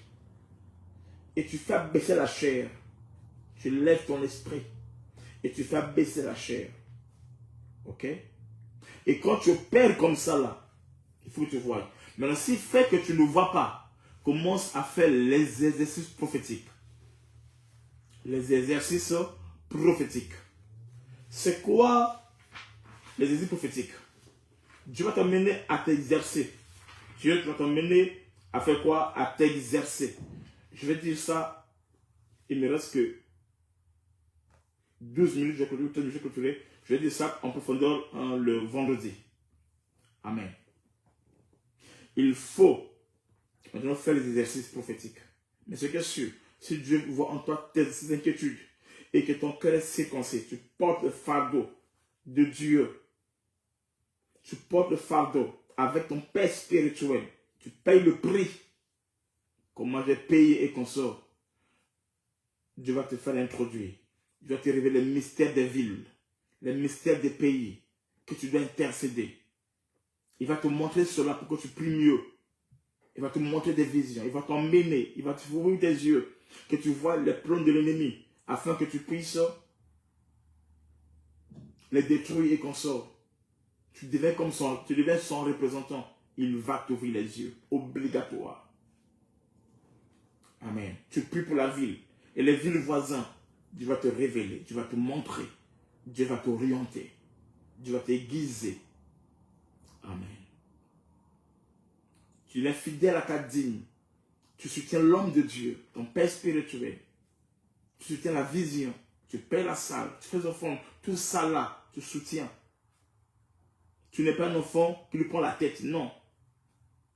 et tu fais baisser la chair. Tu lèves ton esprit et tu fais baisser la chair. Ok? Et quand tu opères comme ça là, il faut que tu vois. Maintenant, s'il fait que tu ne vois pas, commence à faire les exercices prophétiques. Les exercices prophétiques. C'est quoi les exercices prophétiques? Dieu va t'amener à t'exercer. Dieu va t'amener à faire quoi? À t'exercer. Je vais dire ça. Il me reste que 12 minutes, je vais clôturer. Je vais dire ça en profondeur le vendredi. Amen. Il faut maintenant faire les exercices prophétiques. Mais ce qui est sûr, si Dieu voit en toi tes inquiétudes et que ton cœur est séquencé, tu portes le fardeau de Dieu. Tu portes le fardeau avec ton père spirituel. Tu payes le prix. Comment j'ai payé et qu'on sort. Dieu va te faire introduire. Dieu va te révéler les mystères des villes, les mystères des pays que tu dois intercéder. Il va te montrer cela pour que tu pries mieux. Il va te montrer des visions. Il va t'emmener. Il va te ouvrir tes yeux. Que tu vois les plans de l'ennemi. Afin que tu puisses les détruire et qu'on sort. Tu deviens son représentant. Il va t'ouvrir les yeux. Obligatoire. Amen. Tu pries pour la ville. Et les villes voisines. Dieu va te révéler. Dieu va te montrer. Dieu va t'orienter. Dieu va t'aiguiser. Amen. Tu es fidèle à ta dîme. Tu soutiens l'homme de Dieu, ton père spirituel. Tu soutiens la vision. Tu paies la salle. Tu fais offrande. Tout ça là, tu soutiens. Tu n'es pas un enfant qui lui prend la tête. Non.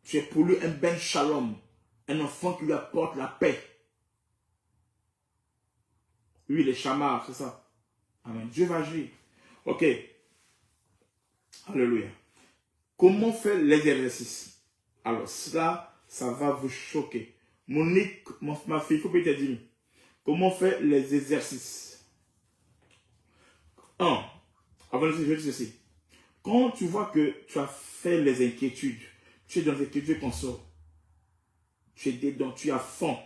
Tu es pour lui un ben shalom. Un enfant qui lui apporte la paix. Lui, il est chamar, c'est ça. Amen. Dieu va agir. Ok. Alléluia. Comment faire les exercices? Alors, cela, ça va vous choquer. Monique, ma fille, il faut peut te dire. Comment faire les exercices? 1. Avant de dire, je dis ceci. Quand tu vois que tu as fait les inquiétudes, tu es dans les inquiétudes qu'on sort, tu es dedans, tu es à fond,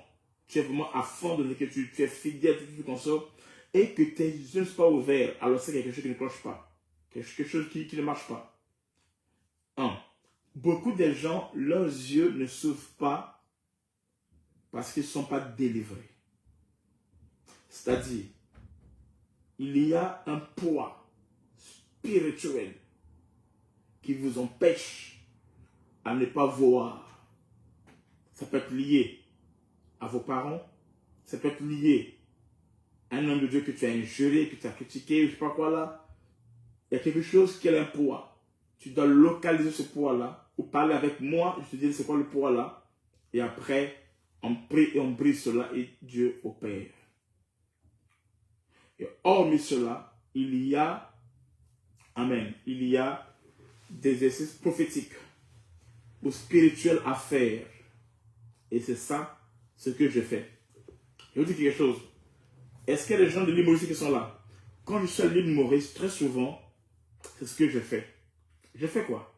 tu es vraiment à fond de l'inquiétude, tu es fidèle à tout ce qu'on sort, et que tes yeux ne sont pas ouverts, alors c'est quelque chose qui ne cloche pas, quelque chose qui ne marche pas. Beaucoup de gens, leurs yeux ne s'ouvrent pas parce qu'ils ne sont pas délivrés. C'est-à-dire, il y a un poids spirituel qui vous empêche à ne pas voir. Ça peut être lié à vos parents, ça peut être lié à un homme de Dieu que tu as injuré, que tu as critiqué, je ne sais pas quoi là. Il y a quelque chose qui est un poids. Tu dois localiser ce poids-là, ou parler avec moi, je te dis c'est quoi le poids là, et après, on prie et on brise cela et Dieu opère. Et hormis cela, il y a, amen, il y a des exercices prophétiques ou spirituels à faire. Et c'est ça ce que je fais. Je vous dis quelque chose. Est-ce qu'il y a des gens de l'île Maurice qui sont là? Quand je suis à l'île Maurice, très souvent, c'est ce que je fais. Je fais quoi?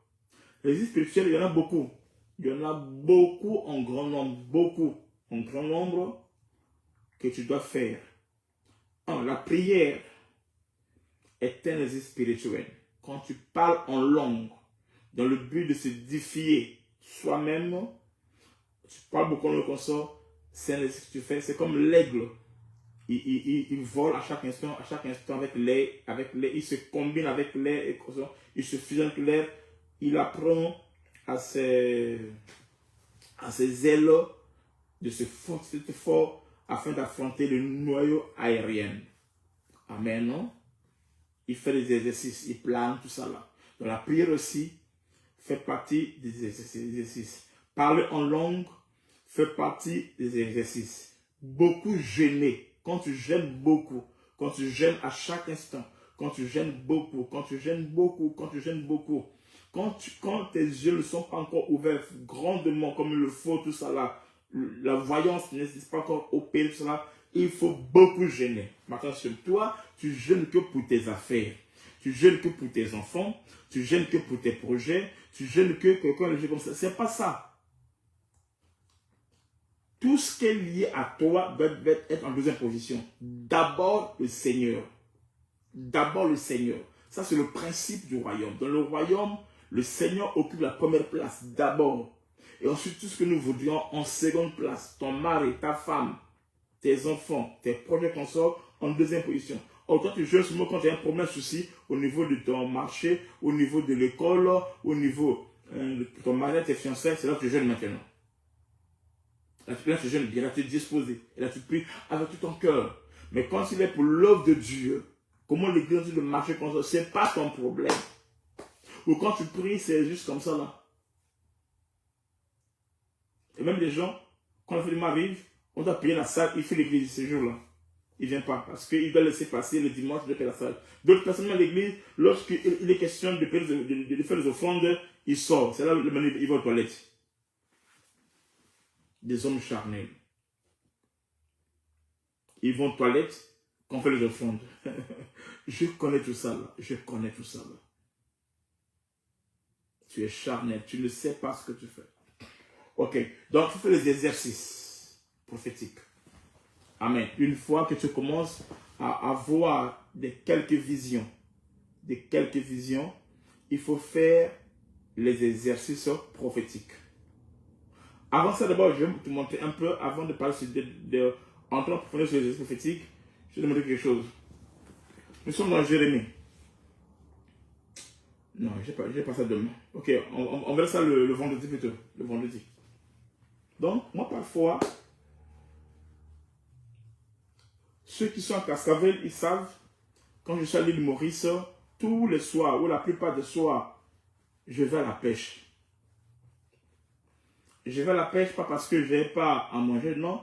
Les exercices spirituels, il y en a beaucoup. Il y en a beaucoup en grand nombre. Beaucoup en grand nombre que tu dois faire. La prière est un exercice spirituel. Quand tu parles en langue, dans le but de se défier soi-même, tu parles beaucoup en langue comme ça, c'est un exercice que tu fais. C'est comme l'aigle. Il vole à chaque instant avec l'air, il se combine avec l'air, il se fusionne avec l'air, il apprend à ses ailes de se forcer fort afin d'affronter le noyau aérien. Amen, non? Il fait des exercices, il plane, tout ça là. Donc la prière aussi fait partie des exercices. Parler en langue fait partie des exercices. Beaucoup jeûner. Quand tu jeûnes beaucoup, quand tu jeûnes à chaque instant, quand tu jeûnes beaucoup, quand tu jeûnes beaucoup, quand tu jeûnes beaucoup, quand tes yeux ne sont pas encore ouverts grandement comme il le faut, tout ça là, la voyance n'est pas encore opérée, tout ça là, il faut beaucoup jeûner. Maintenant, sur toi, tu jeûnes que pour tes affaires, tu jeûnes que pour tes enfants, tu jeûnes que pour tes projets, tu jeûnes que quelqu'un le jeûne comme ça. C'est pas ça. Tout ce qui est lié à toi doit être en deuxième position. D'abord le Seigneur. D'abord le Seigneur. Ça, c'est le principe du royaume. Dans le royaume, le Seigneur occupe la première place d'abord. Et ensuite, tout ce que nous voudrions en seconde place. Ton mari, ta femme, tes enfants, tes projets consorts en deuxième position. Or, toi, tu jeûnes seulement quand tu as un problème, un souci au niveau de ton marché, au niveau de l'école, au niveau de ton mari, tes fiançailles, c'est là que tu jeûnes maintenant. Là, tu jeûnes bien, là, tu es disposé. Et là, tu pries avec tout ton cœur. Mais quand il est pour l'œuvre de Dieu, comment l'église de marcher comme ça, ce n'est pas ton problème. Ou quand tu pries, c'est juste comme ça là. Et même les gens, quand le film arrive, on doit payer la salle, il fait l'église ce jour-là. Il ne vient pas parce qu'il doit laisser passer le dimanche de payer la salle. D'autres personnes à l'église, lorsqu'il est question de faire les offrandes, ils sortent. C'est là où ils vont aux toilettes. Des hommes charnels. Ils vont aux toilettes quand on fait les offrandes. Je connais tout ça là. Je connais tout ça là. Tu es charnel. Tu ne sais pas ce que tu fais. Ok. Donc, tu fais les exercices prophétiques. Amen. Une fois que tu commences à avoir quelques visions, il faut faire les exercices prophétiques. Avant ça, d'abord, je vais te montrer un peu, avant de parler en train de profondeur sur les exercices prophétiques, je vais te montrer quelque chose. Nous sommes dans Jérémie. Non, je n'ai pas ça demain. Ok, on verra ça le vendredi plutôt. Le vendredi. Donc, moi, parfois, ceux qui sont à Cascavel, ils savent, quand je suis à l'île Maurice, tous les soirs, ou la plupart des soirs, je vais à la pêche. Je vais à la pêche, pas parce que je n'ai pas à manger, non.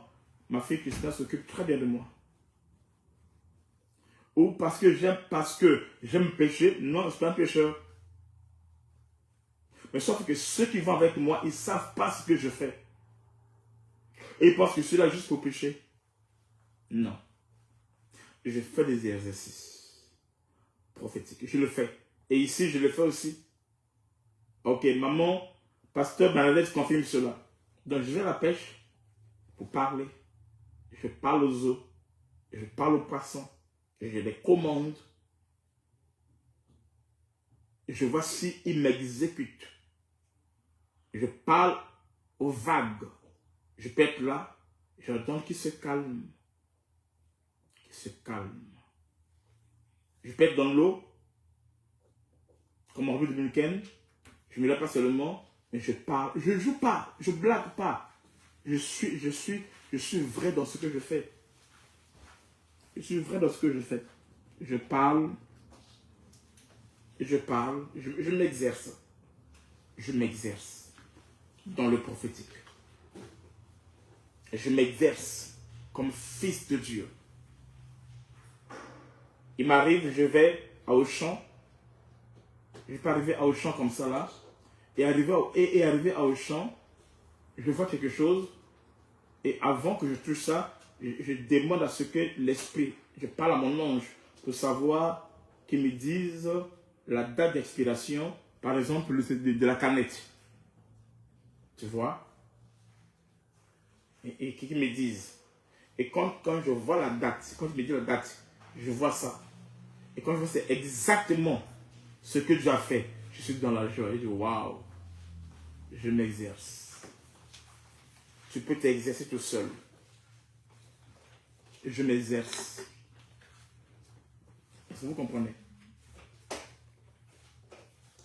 Ma fille Christina s'occupe très bien de moi. Ou parce que j'aime pêcher, non, je ne suis pas un pêcheur. Mais sauf que ceux qui vont avec moi, ils ne savent pas ce que je fais. Et ils pensent que je suis là juste pour pêcher. Non. Je fais des exercices prophétique. Je le fais. Et ici, je le fais aussi. Ok, maman, pasteur Bernadette confirme cela. Donc, je vais à la pêche pour parler. Je parle aux eaux. Je parle aux poissons. Je les commande. Je vois s'ils m'exécutent. Je parle aux vagues. Je peux être là. J'entends qu'ils se calment. Qu'ils se calment. Je peux être dans l'eau. Comme en République dominicaine. Je ne me lève pas seulement, mais je parle. Je ne joue pas. Je ne blague pas. Je suis vrai dans ce que je fais. Je suis vrai dans ce que je fais. Je parle. Je parle. Je m'exerce. Je m'exerce dans le prophétique. Je m'exerce comme fils de Dieu. Il m'arrive, je vais à Auchan. Je ne vais pas arriver à Auchan comme ça là. Et arriver à Auchan, je vois quelque chose. Et avant que je touche ça, je demande à ce que l'esprit, je parle à mon ange pour savoir qu'il me dise la date d'expiration, par exemple de la canette. Tu vois? Et qu'ils me disent. Et quand je vois la date, quand je me dis la date, je vois ça. Et quand je vois c'est exactement ce que Dieu a fait, je suis dans la joie. Je dis waouh, je m'exerce. Tu peux t'exercer tout seul. Je m'exerce. Est-ce que vous comprenez?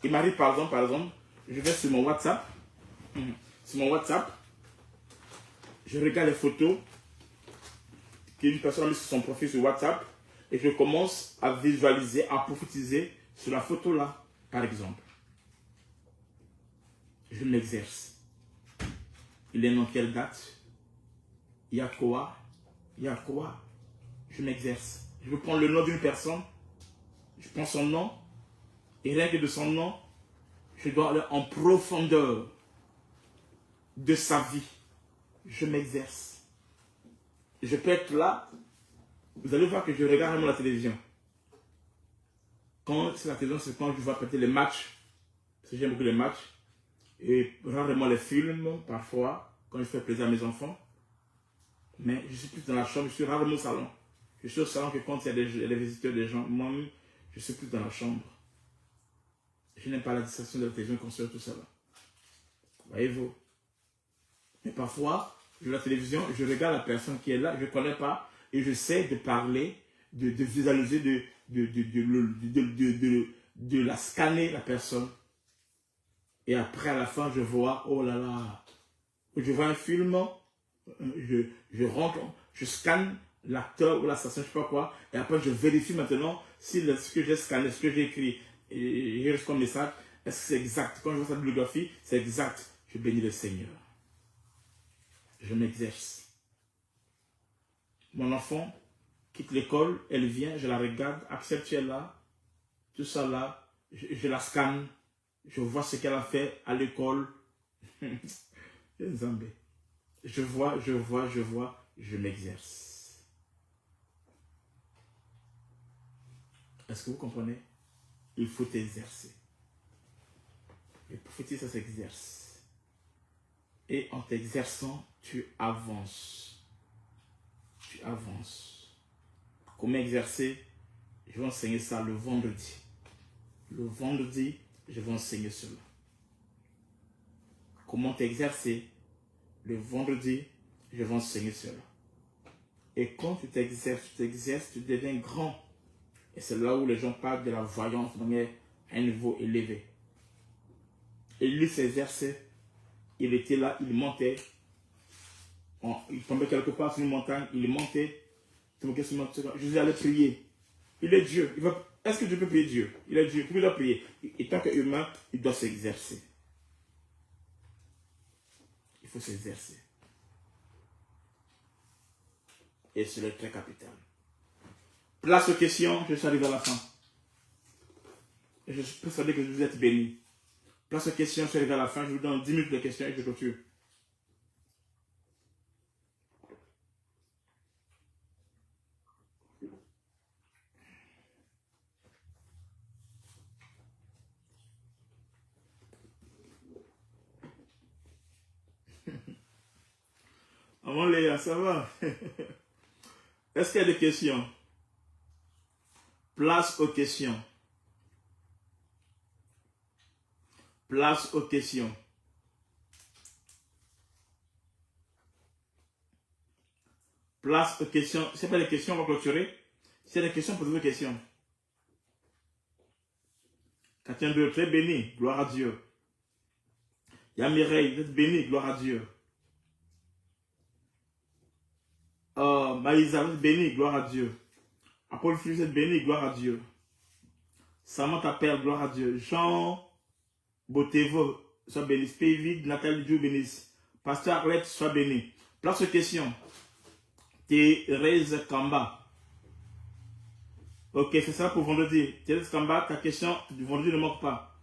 Il m'arrive par exemple, je vais sur mon WhatsApp. Sur mon WhatsApp, je regarde les photos qu'une personne a mis sur son profil sur WhatsApp et je commence à visualiser, à prophétiser sur la photo là, par exemple. Je m'exerce. Il est dans quelle date? Il y a quoi? Il y a quoi? Je m'exerce. Je veux prendre le nom d'une personne, je prends son nom, et rien que de son nom, je dois aller en profondeur de sa vie. Je m'exerce. Je peux être là, vous allez voir que je regarde vraiment la télévision. Quand c'est la télévision, c'est quand je vois peut-être les matchs, parce que j'aime beaucoup les matchs, et rarement les films, parfois, quand je fais plaisir à mes enfants. Mais je suis plus dans la chambre, je suis rarement au salon. Je suis au salon que quand il y a des visiteurs, des gens, moi-même, je suis plus dans la chambre. Je n'aime pas la distraction de la télévision concernant tout ça. Voyez-vous? Mais parfois, je la télévision, je regarde la personne qui est là, je ne connais pas, et j'essaie de parler, de visualiser, de la scanner, la personne. Et après, à la fin, je vois, oh là là, je vois un film, je rentre, je scanne l'acteur ou la station, je ne sais pas quoi, et après, je vérifie maintenant si ce que j'ai scanné, ce que j'ai écrit, et j'ai reçu comme message, est-ce que c'est exact? Quand je vois sa bibliographie, c'est exact. Je bénis le Seigneur. Je m'exerce. Mon enfant quitte l'école, elle vient, je la regarde, accepte, tu es là, tout ça là, je la scanne, je vois ce qu'elle a fait à l'école. Je vois, je m'exerce. Est-ce que vous comprenez? Il faut t'exercer. Le prophétique, ça s'exerce. Et en t'exerçant, tu avances. Tu avances. Comment exercer? Je vais enseigner ça le vendredi. Le vendredi, je vais enseigner cela. Comment t'exercer? Le vendredi, je vais enseigner cela. Et quand tu t'exerces, tu deviens grand. Et c'est là où les gens parlent de la voyance à un niveau élevé. Et lui s'exerçait. Il était là, il montait. Il tombait quelque part sur une montagne, il montait. Jésus allait prier. Il est Dieu. Est-ce que Dieu peut prier Dieu? Il est Dieu. Il doit prier. Et tant qu'humain, il doit s'exercer. Il faut s'exercer. Et c'est le très capital. Place aux questions, je suis arrivé à la fin. Je suis persuadé que vous êtes bénis. Place aux questions, je suis arrivé à la fin. Je vous donne 10 minutes de questions et je clôture. Maman Léa, ça va? Est-ce qu'il y a des questions? Place aux questions. Place aux questions. Place aux questions. Si ce n'est pas des questions, on va clôturer. Si il y a des questions, posez vos questions. Katien de très béni, gloire à Dieu. Il y a Mireille, vous êtes béni, gloire à Dieu. Maïsa, vous êtes béni, gloire à Dieu. Apollo, vous êtes béni, gloire à Dieu. Samantha Père, gloire à Dieu. Jean Botevo, sois béni. Pévid, Nathalie, Dieu bénisse. Pasteur Arlette, sois béni. Place aux questions. Thérèse Kamba. Ok, c'est ça pour vendredi. Thérèse Kamba, ta question du vendredi ne manque pas.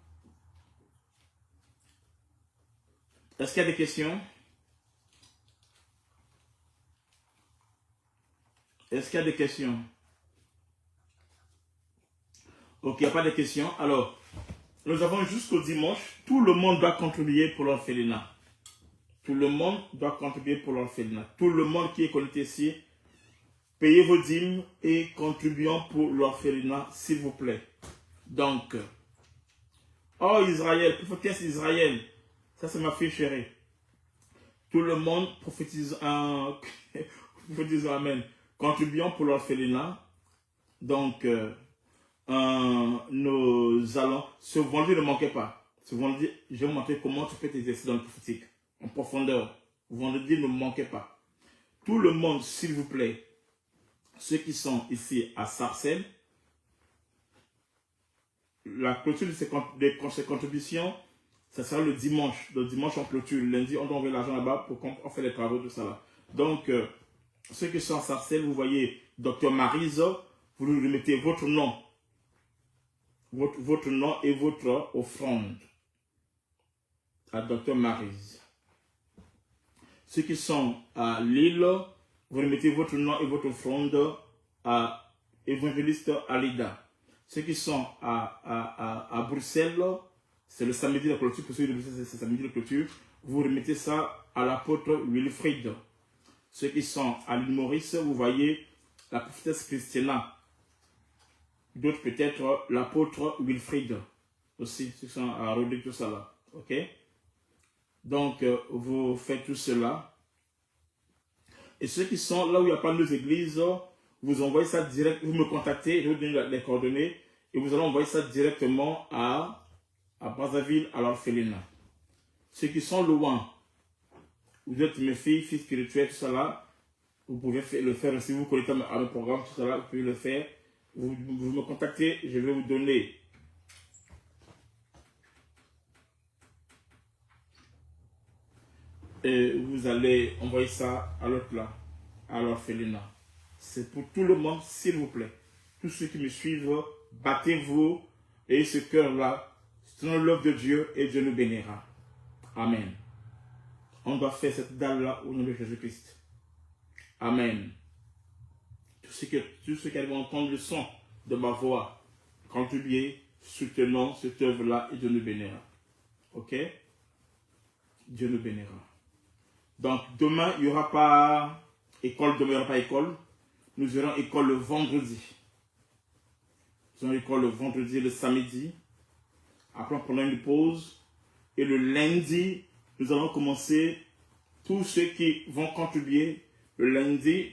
Est-ce qu'il y a des questions? Est-ce qu'il y a des questions? Ok, il n'y a pas de questions. Alors, nous avons jusqu'au dimanche. Tout le monde doit contribuer pour l'orphelinat. Tout le monde doit contribuer pour l'orphelinat. Tout le monde qui est connecté ici, payez vos dîmes et contribuons pour l'orphelinat, s'il vous plaît. Donc, oh Israël, prophétesse Israël, ça c'est ma fille chérie. Tout le monde prophétise amen. Contribuons pour l'orphelinat. Donc, nous allons, ce vendredi ne manquez pas. Ce vendredi, je vais vous montrer comment tu peux t'exercer dans le prophétique, en profondeur. Vendredi, ne manquez pas. Tout le monde, s'il vous plaît, ceux qui sont ici à Sarcelles, la clôture de ces contributions, ça sera le dimanche. Le dimanche, on clôture. Le lundi, on doit envoyer l'argent là-bas pour qu'on fasse les travaux, tout ça là. Donc, ceux qui sont à Sarcelles, vous voyez, Dr Maryse, vous lui remettez votre nom. Votre nom et votre offrande à Dr Maryse. Ceux qui sont à Lille, vous remettez votre nom et votre offrande à Évangéliste Alida. Ceux qui sont à Bruxelles, c'est le samedi de la clôture. Pour ceux de Bruxelles, c'est samedi de la clôture. Vous remettez ça à l'apôtre Wilfried. Ceux qui sont à l'île Maurice, vous voyez la prophétesse Christiana. D'autres peut-être l'apôtre Wilfried aussi, ceux qui sont à Rodrigue, tout ça là. Ok? Donc, vous faites tout cela. Et ceux qui sont là où il n'y a pas de églises, vous envoyez ça direct, vous me contactez, je vous donne les coordonnées, et vous allez envoyer ça directement à Brazzaville, à l'orphelinat. Ceux qui sont loin, vous êtes mes filles, fils spirituels, tout ça là, vous pouvez le faire. Si vous connectez à mon programme, tout ça là, vous pouvez le faire. Vous me contactez, je vais vous donner et vous allez envoyer ça à l'autre là, à l'orphelinat. C'est pour tout le monde, s'il vous plaît. Tous ceux qui me suivent, battez-vous et ce cœur-là, c'est dans l'œuvre de Dieu et Dieu nous bénira. Amen. On doit faire cette dalle-là au nom de Jésus-Christ. Amen. Tous ceux qui vont entendre le son de ma voix, contribuez, soutenons cette œuvre-là et Dieu nous bénira. Ok? Dieu nous bénira. Donc, demain, il n'y aura pas école. Demain, il n'y aura pas école. Nous aurons école le vendredi. Nous aurons école le vendredi et le samedi. Après, on prendra une pause. Et le lundi, nous allons commencer. Tous ceux qui vont contribuer le lundi,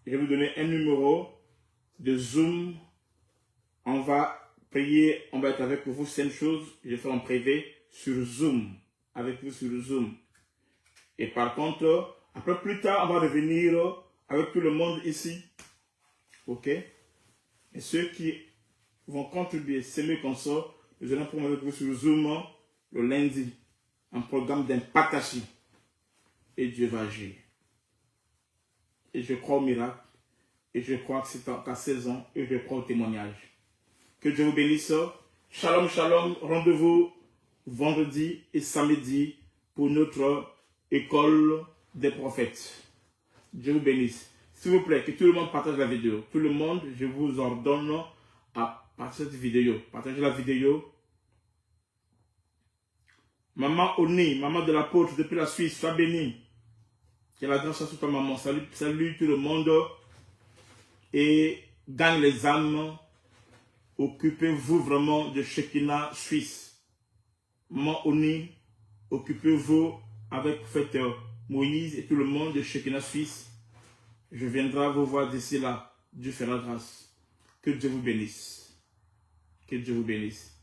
je vais vous donner un numéro de Zoom. On va prier, on va être avec vous. C'est une chose, je fais en privé sur Zoom. Avec vous sur Zoom. Et par contre, après plus tard, on va revenir avec tout le monde ici. Ok? Et ceux qui vont contribuer, c'est mieux qu'on sort. Nous allons prendre avec vous sur Zoom le lundi. Un programme d'impactation. Et Dieu va agir. Et je crois au miracle. Et je crois que c'est ta saison. Et je crois au témoignage. Que Dieu vous bénisse. Shalom, shalom. Rendez-vous vendredi et samedi pour notre école des prophètes. Dieu vous bénisse. S'il vous plaît, que tout le monde partage la vidéo. Tout le monde, je vous ordonne à partager cette vidéo. Partagez la vidéo. Maman Oni, maman de l'apôtre depuis la Suisse, sois bénie. Que la grâce soit sur toi, maman. Salut, salut tout le monde. Et gagne les âmes. Occupez-vous vraiment de Shekinah Suisse. Maman Oni, occupez-vous avec prophète Moïse et tout le monde de Shekinah Suisse. Je viendrai vous voir d'ici là. Dieu fera grâce. Que Dieu vous bénisse. Que Dieu vous bénisse.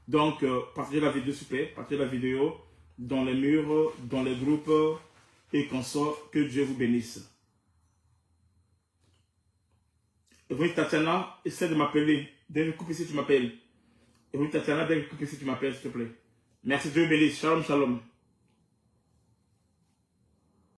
Donc, partagez la vidéo, s'il vous plaît. Partagez la vidéo dans les murs, dans les groupes et qu'on sort. Que Dieu vous bénisse. Et vous, Tatiana, essaie de m'appeler. Dès que coupe ici, tu m'appelles. Et vous, Tatiana, dès que coupe ici, tu m'appelles, s'il te plaît. Merci, Dieu vous bénisse. Shalom, shalom.